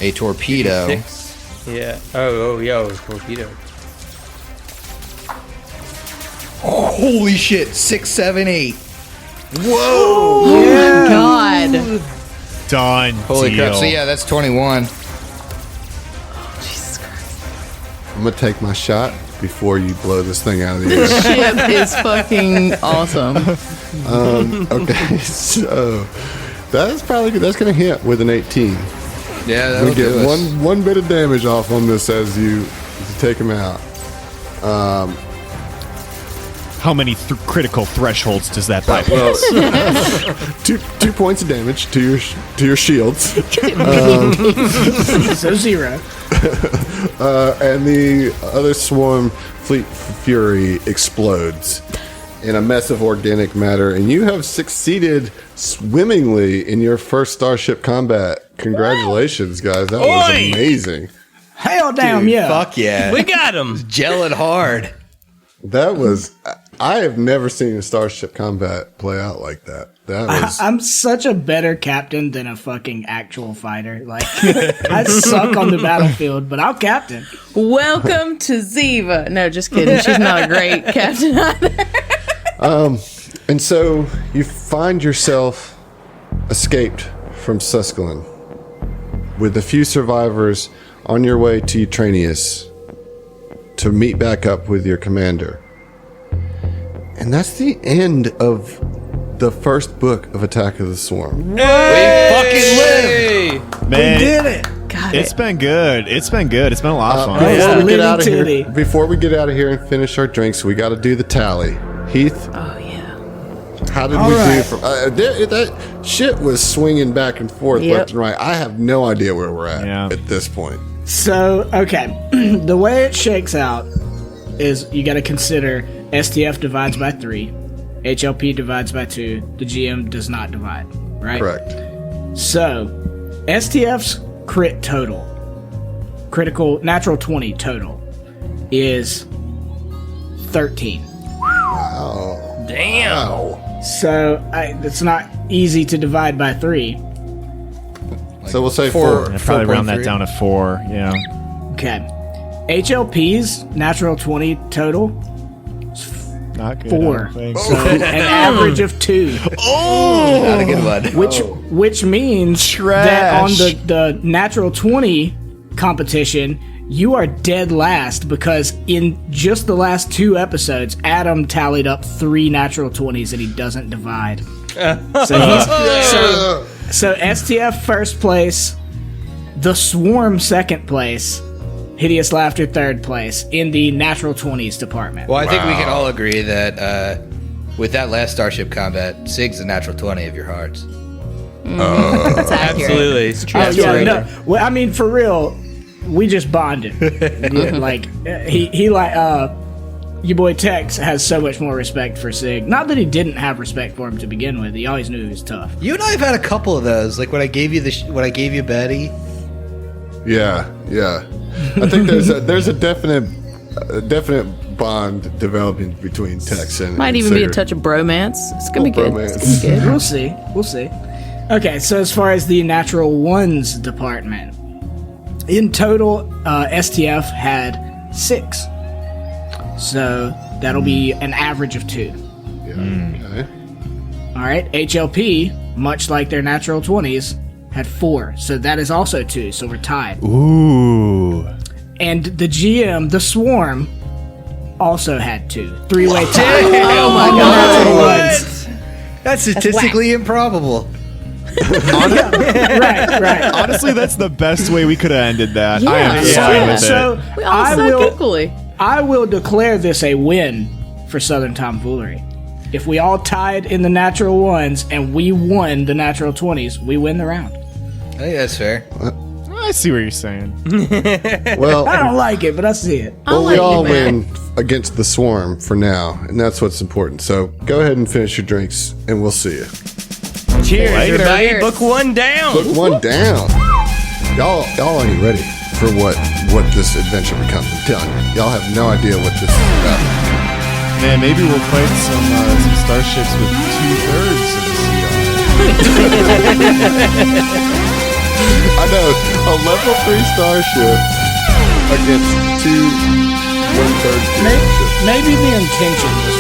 a torpedo. 6. Yeah. Oh, yo, torpedo. Holy shit! 6, 7, 8. Oh my god. Done. Holy deal. crap! So yeah, that's 21. Jesus Christ. I'm going to take my shot before you blow this thing out of the air. Ship is fucking awesome. Okay, so that's going to hit with an 18. Yeah, that'll We get do us. one bit of damage off on this as you take him out. How many critical thresholds does that bypass? Well, 2 points of damage to your shields, So 0. and the other swarm fleet fury explodes in a mess of organic matter, and you have succeeded swimmingly in your first starship combat. Congratulations, guys! That was Oi! amazing. Hell damn, yeah. Fuck yeah! We got him. Gelling hard. That was. I have never seen a starship combat play out like that. That was. I'm such a better captain than a fucking actual fighter. Like, I suck on the battlefield, but I'll captain. Welcome to Ziva. No, just kidding. She's not a great captain either. And so you find yourself escaped from Suskillon with a few survivors on your way to Eutranius to meet back up with your commander. And that's the end of the first book of Attack of the Swarm. We fucking live. Man, We did it. Got it's it. been good. It's been good. It's been a lot of fun. Before we get out of here and finish our drinks, we got to do the tally. Heath, Oh, yeah. how did we do? From that shit was swinging back and forth Yep. left and right. I have no idea where we're at Yeah. at this point. So, okay. The way it shakes out is you got to consider STF divides by 3, HLP divides by 2, the GM does not divide, right? Correct. So, STF's crit total, critical natural 20 total, is 13. Damn. Wow. So, it's not easy to divide by 3. So we'll say four. 4. I'd probably round that 4.3. down to 4. Yeah. Okay. HLP's natural 20 total, Not good. 4. I don't think. So, an average of 2. Not a good one. Which means that on the natural 20 competition, you are dead last because in just the last 2 episodes, Adam tallied up 3 natural 20s and he doesn't divide. So STF first place, the Swarm second place, Hideous Laughter third place in the natural 20s department. Well, I think we can all agree that with that last Starship combat, Sig's a natural 20 of your hearts. That's accurate. Absolutely. It's true. Oh, yeah, no. Well, I mean, for real, we just bonded. Yeah, like he like your boy Tex has so much more respect for Sig. Not that he didn't have respect for him to begin with. He always knew he was tough. You and I have had a couple of those. Like when I gave you when I gave you Betty. Yeah. I think there's a definite bond developing between Tex and Might even be a touch of bromance. It's gonna be good. It's gonna be good. We'll see. Okay, so as far as the natural ones department, in total, STF had 6. So that'll be an average of 2. Yeah. Okay. All right, HLP, much like their natural 20s, had 4. So that is also 2. So we're tied. Ooh. And the GM, the Swarm, also had 2. 3-way tie. Oh my god. That's statistically improbable. Right. Honestly, that's the best way we could have ended that. I am Yeah. fine with So it. We all suck equally. I will declare this a win for Southern Tomfoolery. If we all tied in the natural ones and we won the natural 20s, we win the round. I think that's fair. I see what you're saying. Well, I don't like it, but I see it. well, we like all you, man. win against the Swarm for now, and that's what's important. So go ahead and finish your drinks, and we'll see you. Cheers, Later. everybody. Cheers. Book 1 down. Put one down. Y'all ain't ready for what this adventure becomes. I'm telling you, y'all have no idea what this is about. Man, maybe we'll fight some starships with 2/3 of the CR. I know, a level 3 starship against 2 1/3 Maybe the intention was